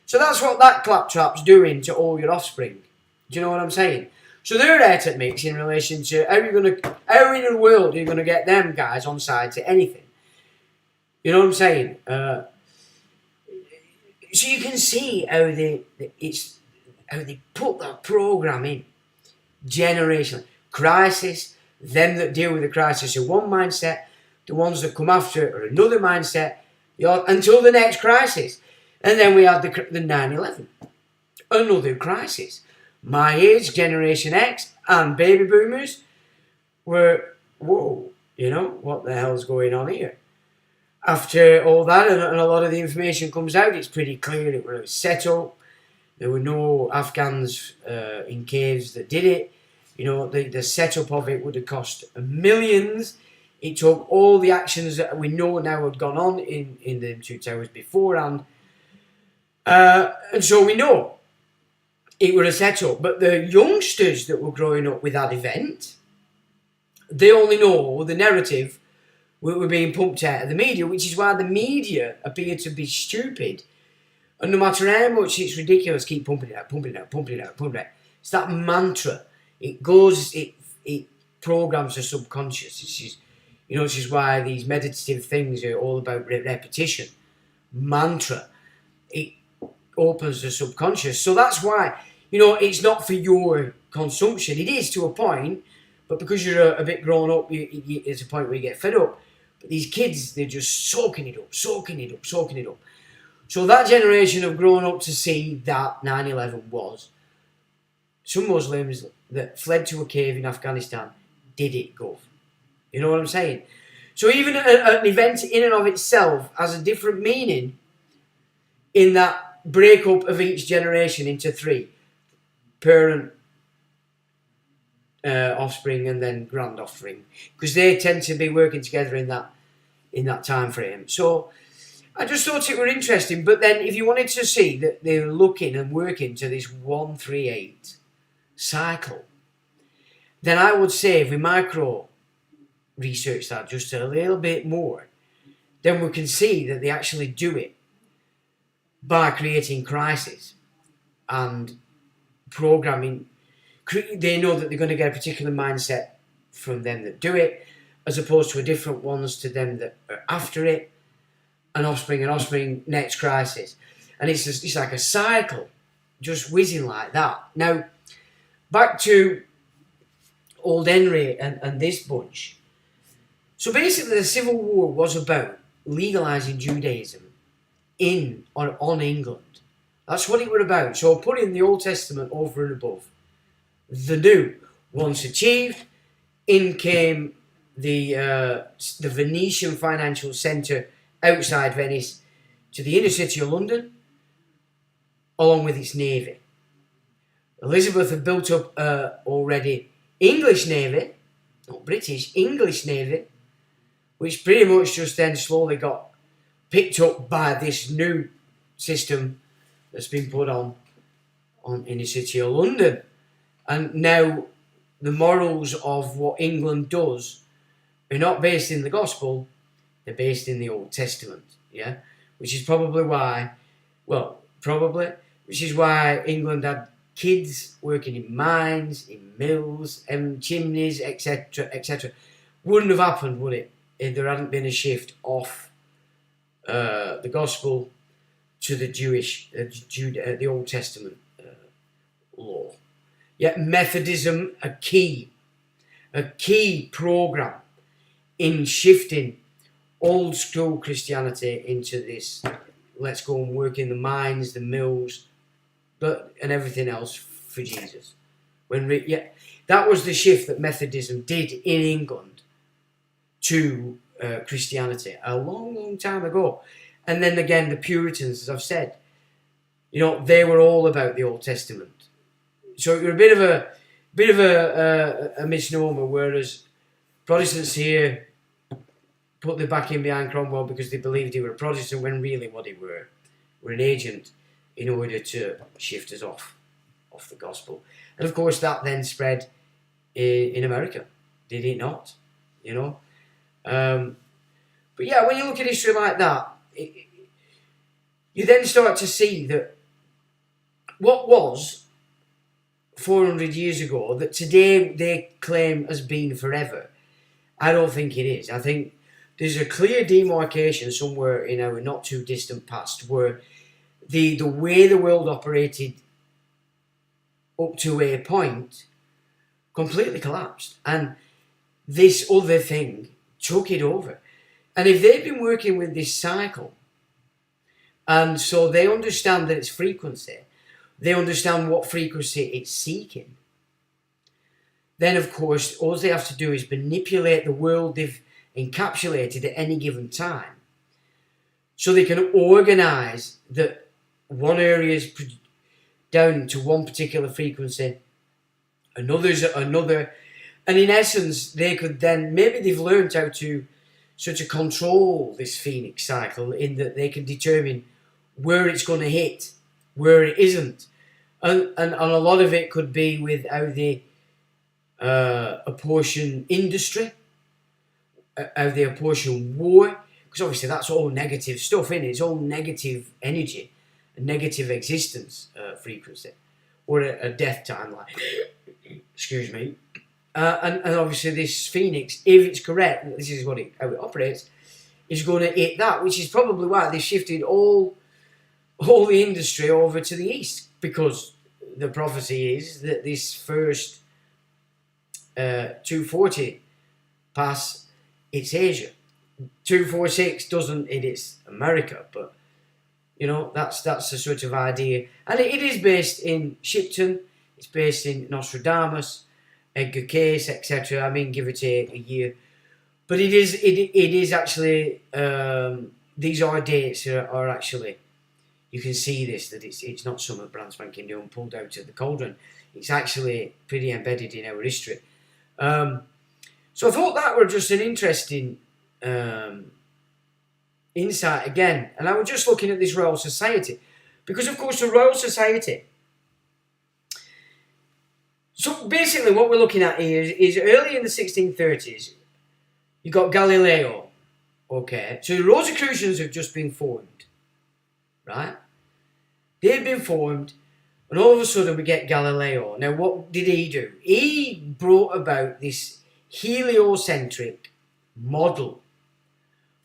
So that's what that claptrap's doing to all your offspring. Do you know what I'm saying? So they're out at mix in relation to how in the world are you going to get them guys on side to anything? You know what I'm saying? So you can see how they put that program in. Generational crisis. Them that deal with the crisis are one mindset. The ones that come after are another mindset. Until the next crisis. And then we had the 9/11. Another crisis. My age, Generation X, and baby boomers were, whoa, what the hell's going on here? After all that, and a lot of the information comes out, it's pretty clear it was set up. There were no Afghans in caves that did it. The setup of it would have cost millions. It took all the actions that we know now had gone on in the two towers beforehand. And so we know it was a setup. But the youngsters that were growing up with that event, they only know the narrative were being pumped out of the media, which is why the media appear to be stupid. And no matter how much it's ridiculous, keep pumping it out, pumping it out, pumping it out, pumping it out. It's that mantra. It programs the subconscious. This is why these meditative things are all about repetition. Mantra. It opens the subconscious. So that's why, it's not for your consumption. It is to a point, but because you're a bit grown up, it's a point where you get fed up. But these kids, they're just soaking it up. So that generation have grown up to see that 9/11 was some Muslims that fled to a cave in Afghanistan did it, Gov. You know what I'm saying? So even an event in and of itself has a different meaning in that breakup of each generation into three. Parent, offspring and then grand offspring, because they tend to be working together in that time frame. So I just thought it were interesting. But then if you wanted to see that they're looking and working to this 138 cycle, then I would say if we micro research that just a little bit more, then we can see that they actually do it by creating crises and programming. They know that they're going to get a particular mindset from them that do it, as opposed to a different ones to them that are after it. An offspring, next crisis. And it's like a cycle, just whizzing like that. Now, back to old Henry and this bunch. So basically the Civil War was about legalising Judaism on England. That's what it were about. So putting the Old Testament over and above the new. Once achieved, in came the Venetian financial centre outside Venice to the inner city of London, along with its navy. Elizabeth had built up already English navy, not British, English navy, which pretty much just then slowly got picked up by this new system that's been put on in the city of London. And now the morals of what England does are not based in the gospel, they're based in the Old Testament, yeah? Which is probably why, which is why England had kids working in mines, in mills, and chimneys, etc., etc. Wouldn't have happened, would it, if there hadn't been a shift off the gospel to the the Old Testament law. Yet Methodism, a key program in shifting old school Christianity into this, let's go and work in the mines, the mills, and everything else for Jesus. That was the shift that Methodism did in England to Christianity a long, long time ago. And then again, the Puritans, as I've said, they were all about the Old Testament. So it was a bit of a misnomer, whereas Protestants here put their back in behind Cromwell because they believed he were a Protestant, when really what he were an agent in order to shift us off the gospel. And of course that then spread in America, did it not? But yeah, when you look at history like that, you then start to see that what was 400 years ago, that today they claim as being forever, I don't think it is. I think there's a clear demarcation somewhere in our not too distant past where the way the world operated up to a point completely collapsed, and this other thing took it over. And if they've been working with this cycle, and so they understand that it's frequency, they understand what frequency it's seeking, then of course all they have to do is manipulate the world they've encapsulated at any given time, so they can organise that one area is down to one particular frequency, another's at another, and in essence they could then, maybe they've learned how to sort of control this phoenix cycle, in that they can determine where it's going to hit, where it isn't, and a lot of it could be with how they apportion industry, how they apportion war, because obviously that's all negative stuff, isn't it? It's all negative energy, a negative existence frequency, or a death timeline. Excuse me. And obviously this phoenix, if it's correct, this is how it operates, is going to hit that, which is probably why they shifted all the industry over to the east, because the prophecy is that this first 240 pass, it's Asia. 246 doesn't, it's America, but that's the sort of idea. And it is based in Shipton, it's based in Nostradamus, Edgar Cayce, etc. I mean, give or take a year. But it is actually, these are dates are actually, you can see this, that it's not some brand spanking new and pulled out of the cauldron. It's actually pretty embedded in our history. So I thought that were just an interesting insight again. And I was just looking at this Royal Society. Because, of course, the Royal Society... So, basically, what we're looking at here is early in the 1630s, you got Galileo. Okay, so the Rosicrucians have just been formed. Right? They've been formed, and all of a sudden we get Galileo. Now, what did he do? He brought about this heliocentric model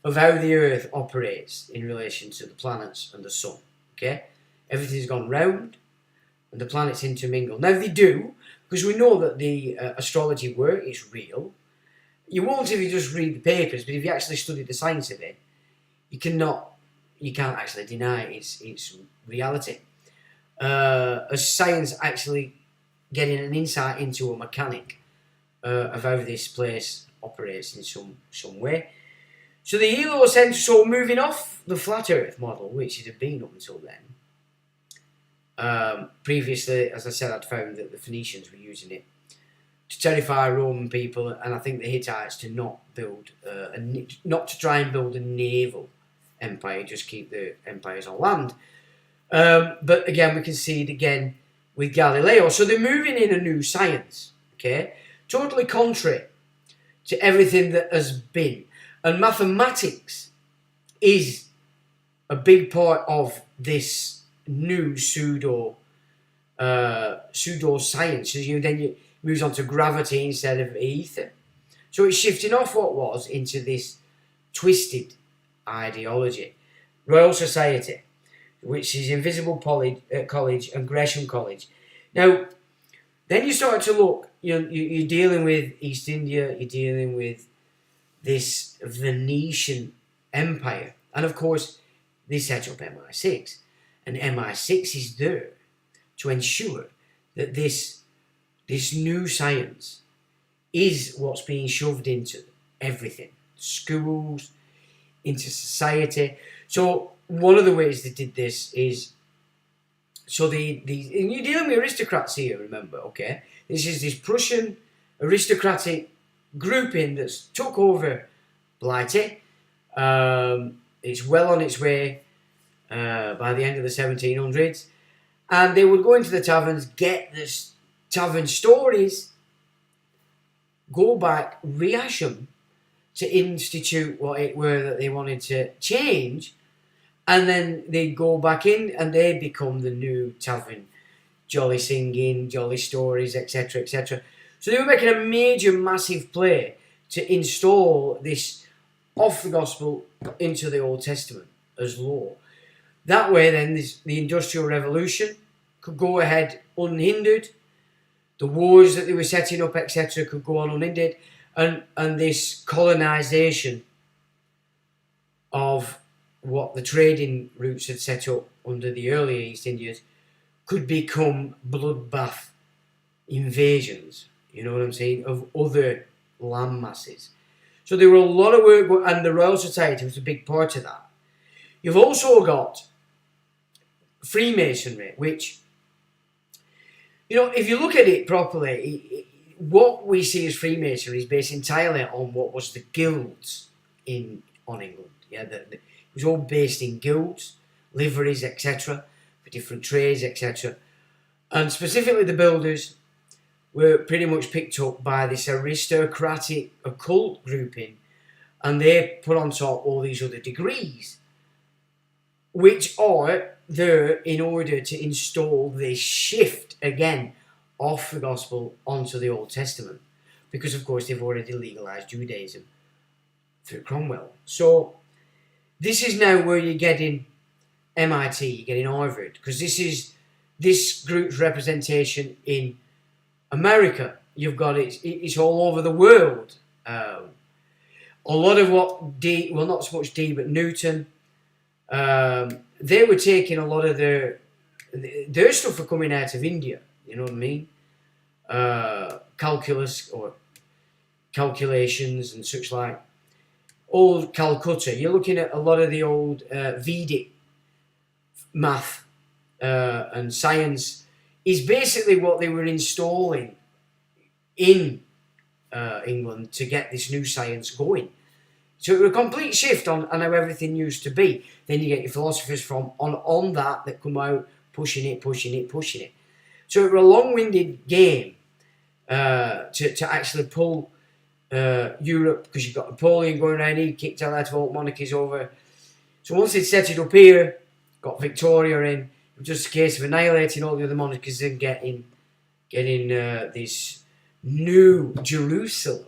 of how the Earth operates in relation to the planets and the Sun. Okay? Everything's gone round, and the planets intermingle. Now, they do, because we know that the astrology work is real. You won't if you just read the papers, but if you actually study the science of it, you can't actually deny its reality. As science actually getting an insight into a mechanic of how this place operates in some way. So the heliocentric, so moving off the flat Earth model, which it had been up until then. Previously, as I said, I'd found that the Phoenicians were using it to terrify Roman people, and I think the Hittites to not to try and build a naval empire, just keep the empires on land. But again, we can see it again with Galileo. So they're moving in a new science, okay? Totally contrary to everything that has been. And mathematics is a big part of this new pseudo-science. So you moves on to gravity instead of ether. So it's shifting off what was into this twisted ideology. Royal Society, which is Invisible College and Gresham College. Now, then you start to look, you're dealing with East India, you're dealing with this Venetian empire. And of course, they set up MI6. And MI6 is there to ensure that this new science is what's being shoved into everything. Schools, into society. So one of the ways they did this is, so and you're dealing with aristocrats here, remember, okay? This is this Prussian aristocratic grouping that's took over Blighty. It's well on its way by the end of the 1700s. And they would go into the taverns, get this tavern stories, go back, rehash them to institute what it were that they wanted to change, and then they go back in and they become the new tavern. Jolly singing, jolly stories, etc., etc. So they were making a major, massive play to install this off the gospel into the Old Testament as law. That way then the Industrial Revolution could go ahead unhindered. The wars that they were setting up, etc., could go on unhindered. And this colonisation of what the trading routes had set up under the earlier East Indians could become bloodbath invasions, you know what I'm saying, of other land masses. So there were a lot of work, and the Royal Society was a big part of that. You've also got Freemasonry, which, if you look at it properly, what we see as Freemasonry is based entirely on what was the guilds on England. Yeah, it was all based in guilds, liveries, etc., for different trades, etc. And specifically the builders were pretty much picked up by this aristocratic occult grouping, and they put on top all these other degrees, which are there in order to install this shift again off the gospel onto the Old Testament, because of course they've already legalized Judaism through Cromwell. So this is now where you're getting MIT, you're getting Harvard, because this group's representation in America. You've got it's all over the world. A lot of not so much but Newton, they were taking a lot of their stuff were coming out of India, you know what I mean? Calculus or calculations and such like. Old Calcutta, you're looking at a lot of the old Vedic math and science is basically what they were installing in England to get this new science going. So it was a complete shift on how everything used to be. Then you get your philosophers from on that come out pushing it. So it was a long-winded game to actually pull Europe, because you've got Napoleon going around, he kicked out that old monarchies over. So once they'd set it up here, got Victoria in, it was just a case of annihilating all the other monarchies and getting this new Jerusalem,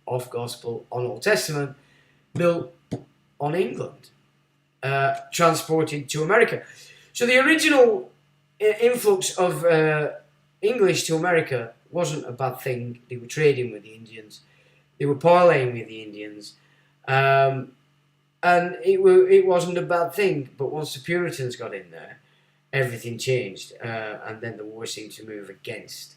off Gospel on Old Testament, built on England, transported to America. So the original influx of English to America wasn't a bad thing. They were trading with the Indians, they were parlaying with the Indians, and it wasn't a bad thing. But once the Puritans got in there, everything changed, and then the war seemed to move against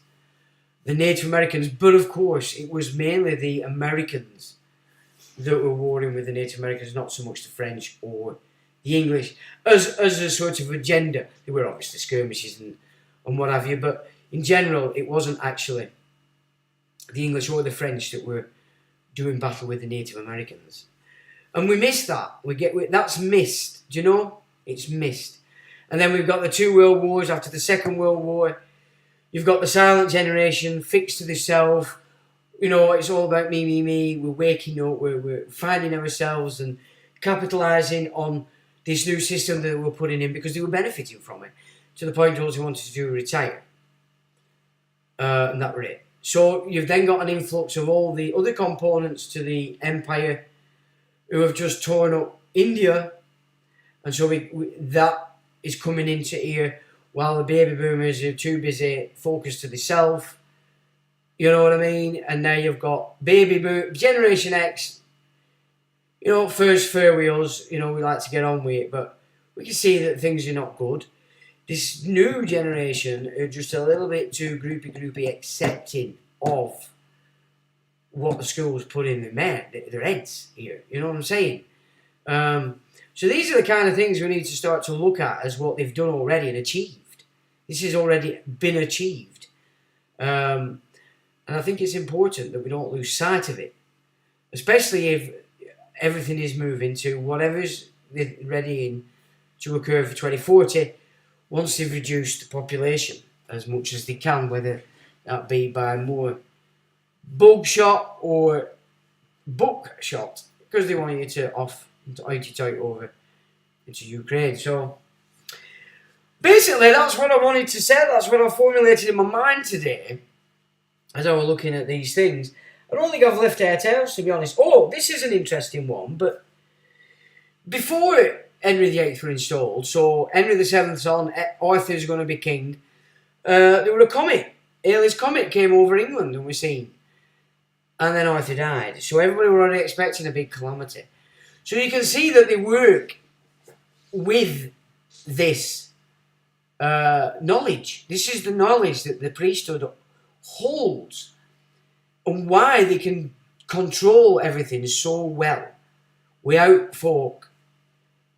the Native Americans. But of course, it was mainly the Americans that were warring with the Native Americans, not so much the French or the English, as a sort of agenda. There were obviously skirmishes and what have you, but in general, it wasn't actually the English or the French that were doing battle with the Native Americans. And we miss that. That's missed. Do you know? It's missed. And then we've got the 2 world wars after the Second World War. You've got the silent generation, fixed to the self. You know, it's all about me. We're waking up, we're finding ourselves and capitalising on this new system that we're putting in because they were benefiting from it. To the point those who wanted to do retire. And that was it. So you've then got an influx of all the other components to the empire who have just torn up India. And so that is coming into here while the baby boomers are too busy focused to the self. You know what I mean? And now you've got Generation X, you know, first fair wheels, you know, we like to get on with it, but we can see that things are not good. This new generation are just a little bit too groupy accepting of what the schools put in their heads here. You know what I'm saying? So these are the kind of things we need to start to look at as what they've done already and achieved. This has already been achieved. And I think it's important that we don't lose sight of it, especially if everything is moving to whatever's ready to occur for 2040 once they've reduced the population as much as they can, whether that be by more bug shot or book shot, because they want you to out over into Ukraine. So basically that's what I wanted to say. That's what I formulated in my mind today as I was looking at these things. I don't think I've left air tails, to be honest. Oh, this is an interesting one, but before Henry VIII were installed, so Henry VII's on, Arthur's going to be king, there were a comet. Halley's Comet came over England and was seen. And then Arthur died. So everybody were already expecting a big calamity. So you can see that they work with this knowledge. This is the knowledge that the priesthood holds, and why they can control everything so well without folk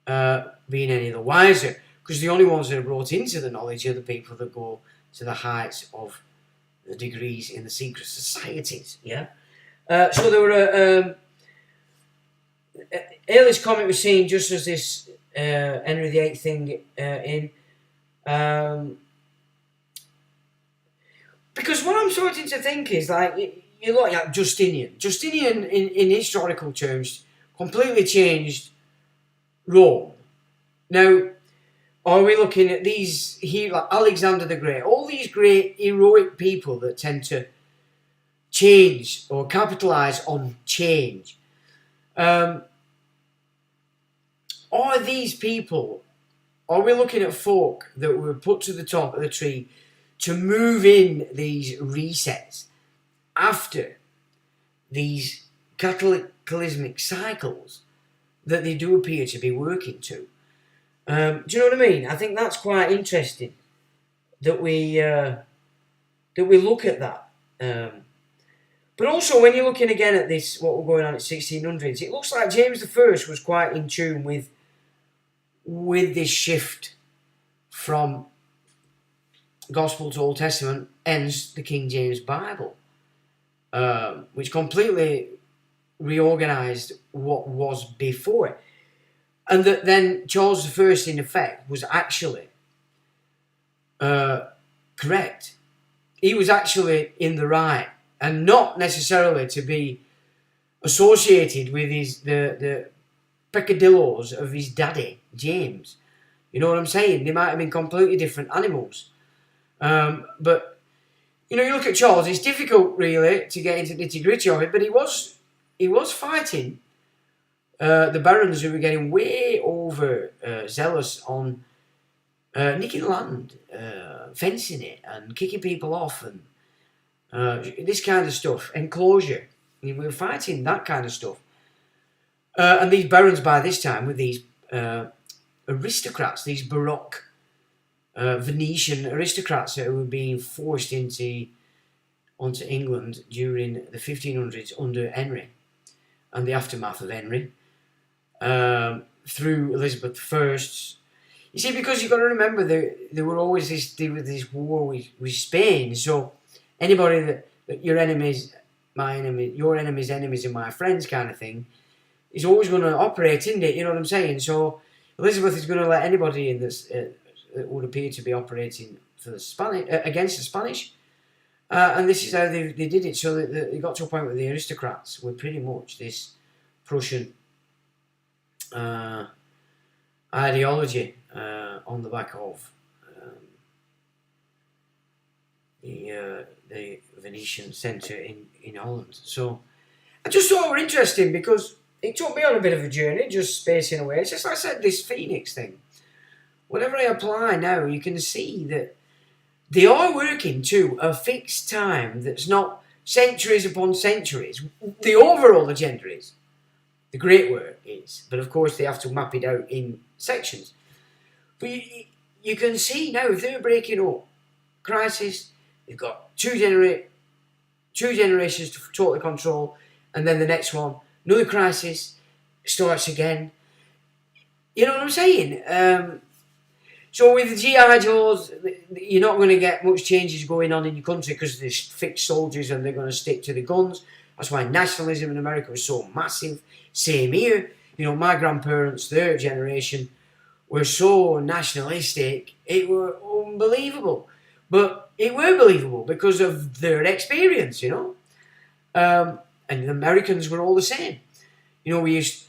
being any the wiser, because the only ones that are brought into the knowledge are the people that go to the heights of the degrees in the secret societies. So there were Halley's Comet was seen just as this Henry VIII thing because what I'm starting to think is, like, you look at Justinian. Justinian, in historical terms, completely changed Rome. Now, are we looking at these here, like Alexander the Great, all these great heroic people that tend to change or capitalise on change? Are these people, are we looking at folk that were put to the top of the tree to move in these resets after these cataclysmic cycles that they do appear to be working to? Do you know what I mean? I think that's quite interesting that we look at that. But also, when you're looking again at this, what we're going on at 1600s, it looks like James I was quite in tune with this shift from Gospel to Old Testament, hence the King James Bible. which completely reorganised what was before. And that then Charles I, in effect, was actually correct. He was actually in the right, and not necessarily to be associated with the peccadillos of his daddy, James. You know what I'm saying? They might have been completely different animals. But, you know, you look at Charles, it's difficult, really, to get into the nitty-gritty of it, but he was fighting the barons who were getting way over zealous on nicking land, fencing it, and kicking people off, and this kind of stuff, enclosure. We were fighting that kind of stuff. And these barons by this time were these aristocrats, these Baroque Venetian aristocrats that were being forced onto England during the 1500s under Henry and the aftermath of Henry, through Elizabeth I. You see, because you've got to remember there were always this war with Spain, so anybody that your enemies, my enemy, your enemy's enemies are my friends kind of thing, is always going to operate, isn't it? You know what I'm saying? So Elizabeth is going to let anybody in that would appear to be operating for the Spanish against the Spanish, and this is how they did it. So that they got to a point where the aristocrats were pretty much this Prussian ideology on the back of the Venetian centre in Holland. So I just thought it were interesting because it took me on a bit of a journey, just spacing away. It's just like I said, this Phoenix thing. Whenever I apply now, you can see that they are working to a fixed time that's not centuries upon centuries. The overall agenda is. The great work is. But of course, they have to map it out in sections. But you can see now, if they're breaking up crisis, they've got two generations to totally control, and then the next one, another crisis, starts again. You know what I'm saying? So with the GI Joes, you're not going to get much changes going on in your country because there's fixed soldiers and they're going to stick to the guns. That's why nationalism in America was so massive. Same here. You know, my grandparents, their generation, were so nationalistic, it were unbelievable. But it were believable because of their experience, you know. And the Americans were all the same. You know, we used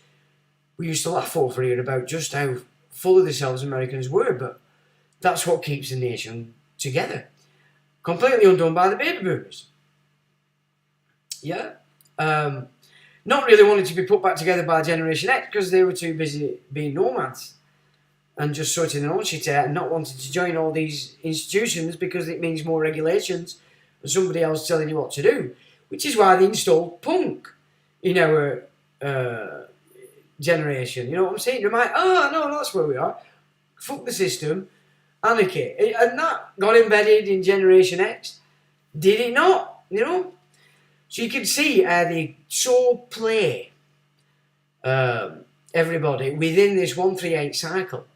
to laugh over here about just how full of themselves Americans were, but that's what keeps the nation together. Completely undone by the baby boomers. Yeah. Not really wanting to be put back together by Generation X because they were too busy being nomads and just sorting their own shit out and not wanting to join all these institutions because it means more regulations and somebody else telling you what to do. Which is why they installed punk in our generation. You know what I'm saying? They're like, oh, no, that's where we are. Fuck the system. Anarchy. And that got embedded in Generation X. Did it not? You know? So you can see how they so play everybody within this 138 cycle.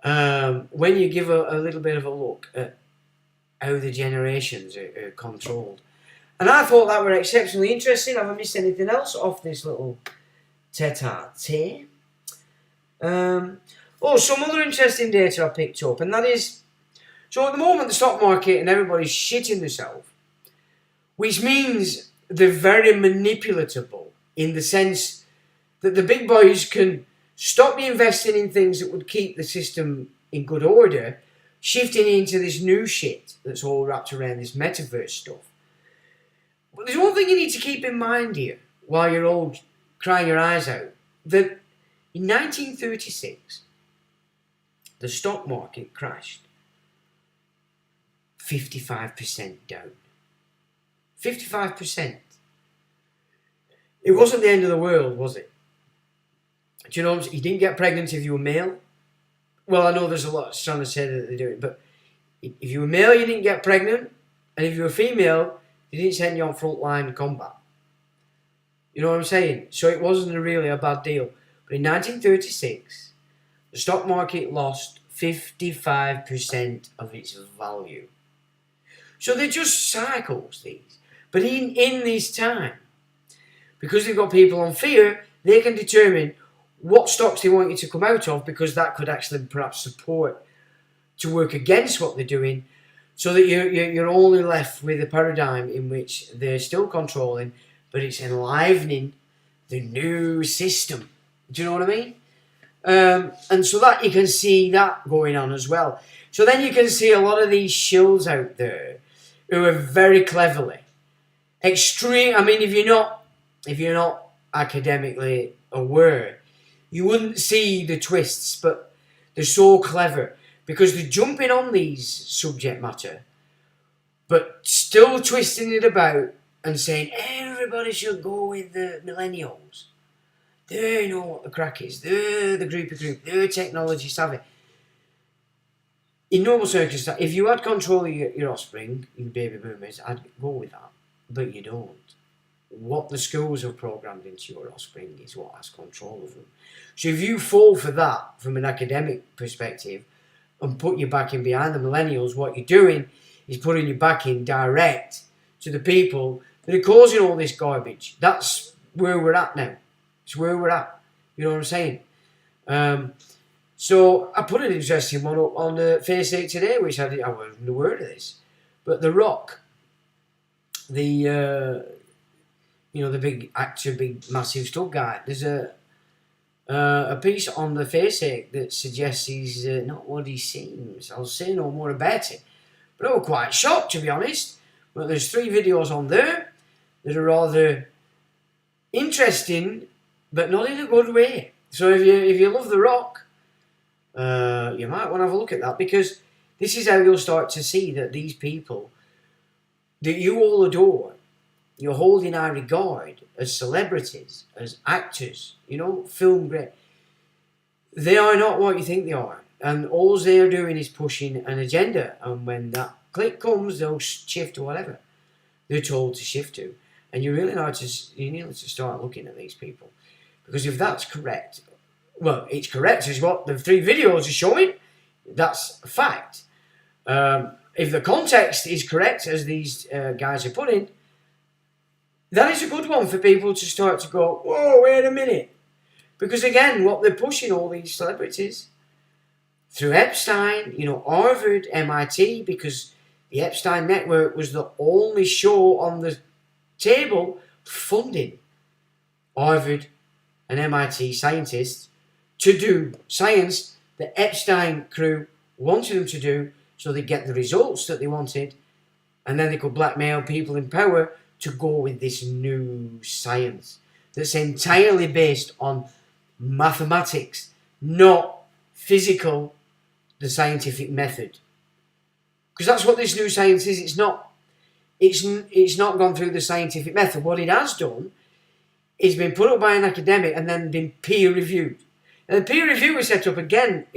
When you give a little bit of a look at how the generations are controlled. And I thought that were exceptionally interesting. Have I missed anything else off this little tete-a-tete? Some other interesting data I picked up, and that is, so at the moment the stock market and everybody's shitting themselves, which means they're very manipulatable in the sense that the big boys can stop you investing in things that would keep the system in good order, shifting into this new shit that's all wrapped around this metaverse stuff. But there's one thing you need to keep in mind here, while you're all crying your eyes out, that in 1936, the stock market crashed 55% down. 55%. It wasn't the end of the world, was it? Do you know, you didn't get pregnant if you were male. Well, I know there's a lot trying to say that they do it, but if you were male, you didn't get pregnant, and if you were female, they didn't send you on frontline combat. You know what I'm saying? So it wasn't really a bad deal. But in 1936, the stock market lost 55% of its value. So they're just cycles, these. But in this time, because they've got people on fear, they can determine what stocks they want you to come out of, because that could actually perhaps support to work against what they're doing, so that you're only left with a paradigm in which they're still controlling, but it's enlivening the new system. Do you know what I mean? And so that you can see that going on as well. So then you can see a lot of these shills out there who are very cleverly extreme. I mean, if you're not academically aware, you wouldn't see the twists, but they're so clever because they're jumping on these subject matter, but still twisting it about and saying everybody should go with the millennials. They know what the crack is. They're the groupie group. They're technology savvy. In normal circumstances, if you had control of your offspring, your baby boomers, I'd go with that. But you don't. What the schools have programmed into your offspring is what has control of them. So if you fall for that from an academic perspective and put your back in behind the millennials, what you're doing is putting your back in direct to the people that are causing all this garbage. That's where we're at now. It's where we're at. You know what I'm saying? So I put an interesting one up on Face 8 today, which I wasn't aware of this. But The Rock, the big actor, big massive stuff guy. There's a piece on the Face 8 that suggests he's not what he seems. I'll say no more about it. But I was quite shocked, to be honest. But there's 3 videos on there that are rather interesting, but not in a good way. So if you love The Rock, you might want to have a look at that, because this is how you'll start to see that these people that you all adore, you hold in high regard as celebrities, as actors, film great, they are not what you think they are. And all they're doing is pushing an agenda. And when that click comes, they'll shift to whatever they're told to shift to. And you really need to start looking at these people. Because if that's correct, well, it's correct is what the 3 videos are showing. That's a fact. If the context is correct, as these guys are putting, that is a good one for people to start to go, whoa, wait a minute. Because again, what they're pushing all these celebrities through Epstein, Harvard, MIT, because the Epstein network was the only show on the table funding Harvard and MIT scientists to do science that Epstein crew wanted them to do, so they get the results that they wanted, and then they could blackmail people in power to go with this new science that's entirely based on mathematics, not physical, the scientific method. Because that's what this new science is. It's not gone through the scientific method. What it has done is been put up by an academic and then been peer reviewed. And the peer review was set up again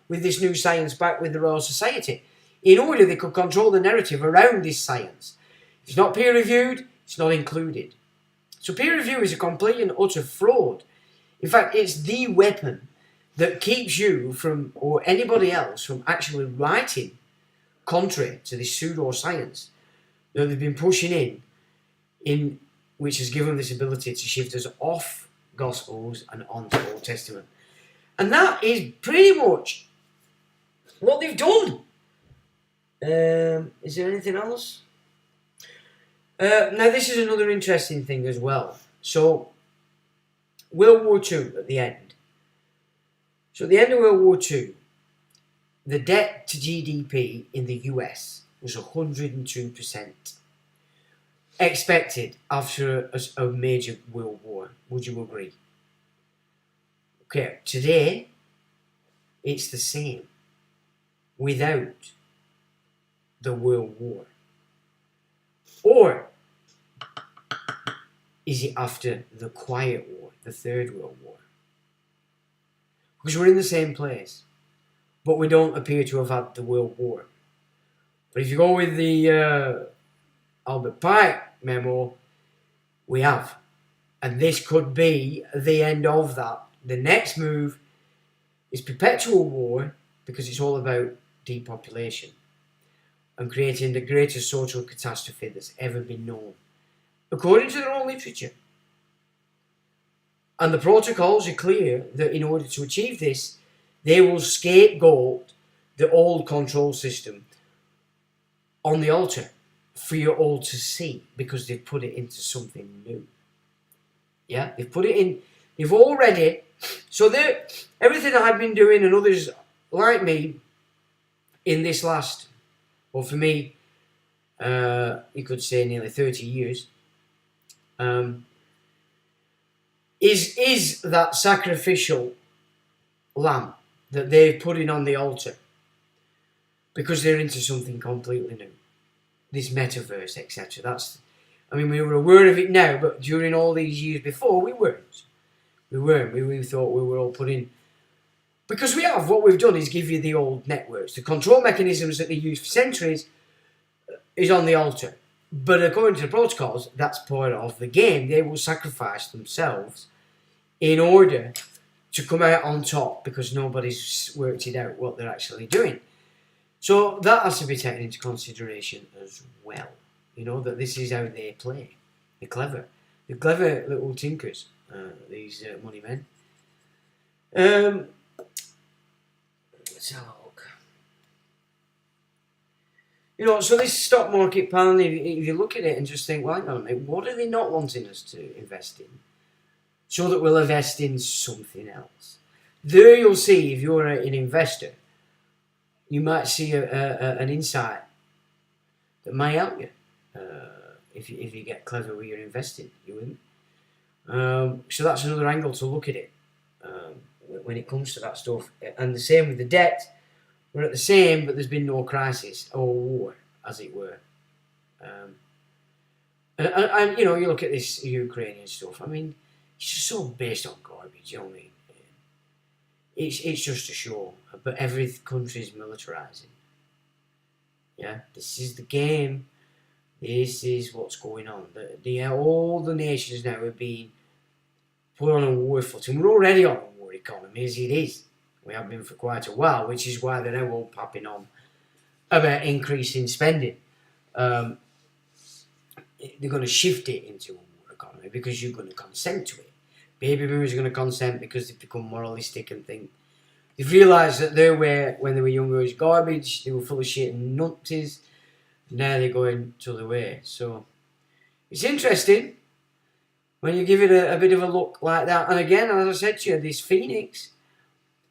with this new science back with the Royal Society, in order they could control the narrative around this science. If it's not peer reviewed, it's not included. So peer review is a complete and utter fraud. In fact, it's the weapon that keeps you from, or anybody else, from actually writing contrary to this pseudo-science that they've been pushing in which has given this ability to shift us off Gospels and onto Old Testament. And that is pretty much what they've done. Is there anything else? Now, this is another interesting thing as well. So, World War II at the end. So, at the end of World War II, the debt to GDP in the US was 102%. Expected after a major world war. Would you agree? Okay, today, it's the same without the World War. Or is it after the Quiet War, the Third World War? Because we're in the same place, but we don't appear to have had the World War. But if you go with the Albert Pike memo, we have. And this could be the end of that. The next move is perpetual war, because it's all about depopulation and creating the greatest social catastrophe that's ever been known. according to their own literature. And the protocols are clear that in order to achieve this, they will scapegoat the old control system on the altar for you all to see, because they've put it into something new. Yeah, they've put it in, they've already, so everything that I've been doing and others like me in this last, well for me, you could say nearly 30 years, is that sacrificial lamb that they're putting on the altar, because they're into something completely new, this metaverse, etc. We were aware of it now, but during all these years before, we weren't. We thought we were all putting, because what we've done is give you the old networks, the control mechanisms that they used for centuries is on the altar. But according to the protocols, that's part of the game. They will sacrifice themselves in order to come out on top, because nobody's worked it out what they're actually doing. So that has to be taken into consideration as well. That this is how they play. They're clever. They're clever little tinkers, these money men. Let's have a look. So this stock market panel, if you look at it and just think, well, hang on a minute, what are they not wanting us to invest in? So that we'll invest in something else. There you'll see, if you're an investor, you might see an insight that might help you. If you get clever with your investing, you wouldn't. So that's another angle to look at it when it comes to that stuff. And the same with the debt. We're at the same, but there's been no crisis or war, as it were. And you look at this Ukrainian stuff. It's just so based on garbage. You know what I mean? It's just a show. But every country's militarising. Yeah, this is the game. This is what's going on. All the nations now are being put on a war footing. We're already on a war economy as it is. We have been for quite a while, which is why they're now all popping on about increasing spending. They're going to shift it into a war economy because you're going to consent to it. Baby boomers are going to consent because they've become moralistic and think they've realised that their way when they were younger was garbage. They were full of shit and nutties. Now they're going to the way. So it's interesting when you give it a bit of a look like that. And again, as I said to you, this Phoenix,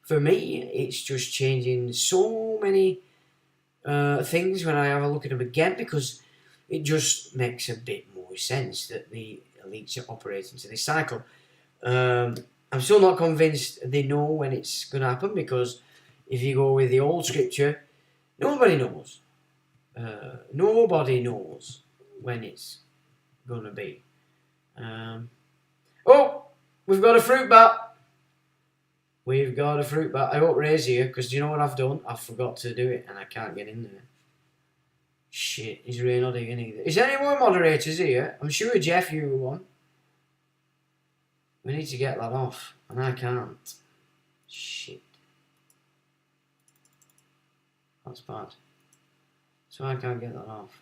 for me, it's just changing so many things when I have a look at them again, because it just makes a bit more sense that the elites are operating to this cycle. I'm still not convinced they know when it's going to happen, because if you go with the old scripture, nobody knows. Nobody knows when it's going to be. We've got a fruit bat. We've got a fruit bat. I hope Ray's here, because do you know what I've done? I forgot to do it and I can't get in there. Shit, is Ray not in either? Is there any more moderators here? I'm sure Jeff, you were one. We need to get that off, and I can't. Shit. That's bad. So I can't get that off.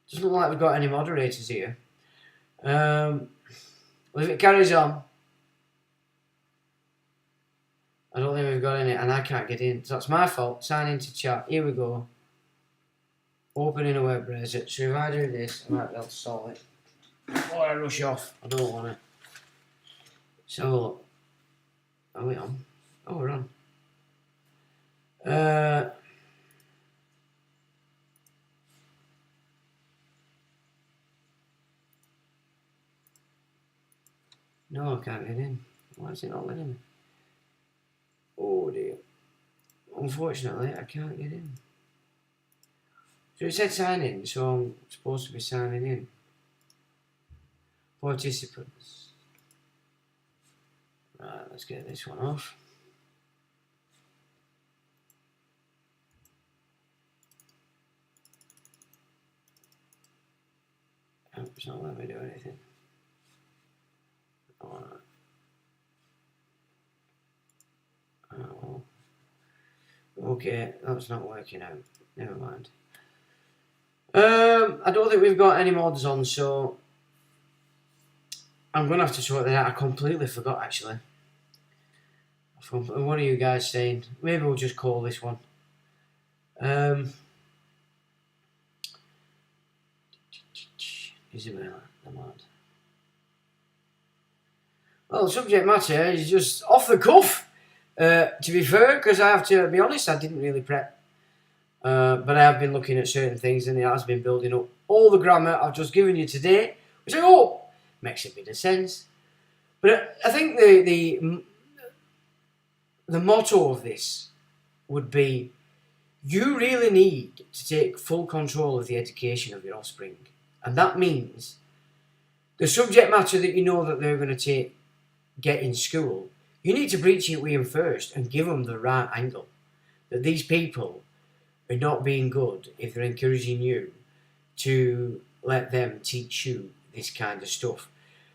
Doesn't look like we've got any moderators here. Well, if it carries on, I don't think we've got any, and I can't get in. So that's my fault. Sign into chat. Here we go. Opening a web browser. So if I do this, I might be able to solve it. Before I rush off. I don't want to. So, are we on? Oh, we're on. No, I can't get in. Why is it not letting me? Oh dear. Unfortunately, I can't get in. So it said sign in, so I'm supposed to be signing in. Participants. Right, let's get this one off. Oh, it's not letting me do anything. Alright. Oh, okay, that's not working out. Never mind. I don't think we've got any mods on, so I'm going to have to sort that out. I completely forgot, actually. What are you guys saying? Maybe we'll just call this one. Isabella, come on. Well, the subject matter is just off the cuff, to be fair, because I have to be honest, I didn't really prep. But I have been looking at certain things and it has been building up. All the grammar I've just given you today, which I hope makes a bit of sense. But I think the motto of this would be, you really need to take full control of the education of your offspring. And that means the subject matter that you know that they're going to get in school, you need to breach it with them first and give them the right angle. That these people are not being good if they're encouraging you to let them teach you this kind of stuff.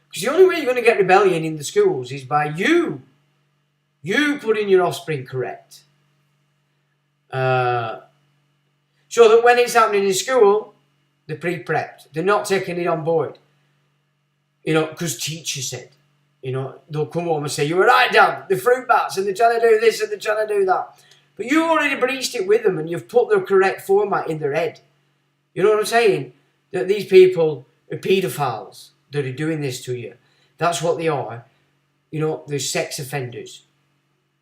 Because the only way you're going to get rebellion in the schools is by you putting your offspring correct. So that when it's happening in school, they're pre-prepped. They're not taking it on board. Because teacher said. They'll come home and say, you were right, Dad, the fruit bats, and they're trying to do this and they're trying to do that. But you already breached it with them and you've put the correct format in their head. You know what I'm saying? That these people are paedophiles that are doing this to you. That's what they are. They're sex offenders.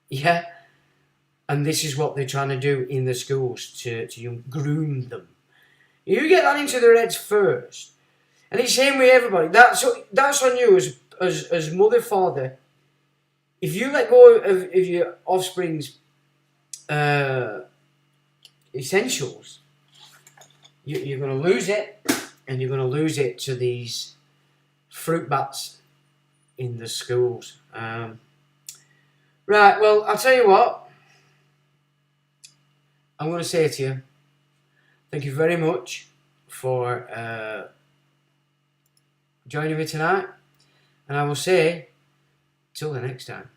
Yeah? And this is what they're trying to do in the schools to groom them. You get that into their heads first. And it's the same with everybody. That's on you as mother, father. If you let go of your offspring's essentials, you're going to lose it, and you're going to lose it to these fruit bats in the schools. Right, well, I'll tell you what. I'm going to say to you, thank you very much for joining me tonight, and I will say, till the next time.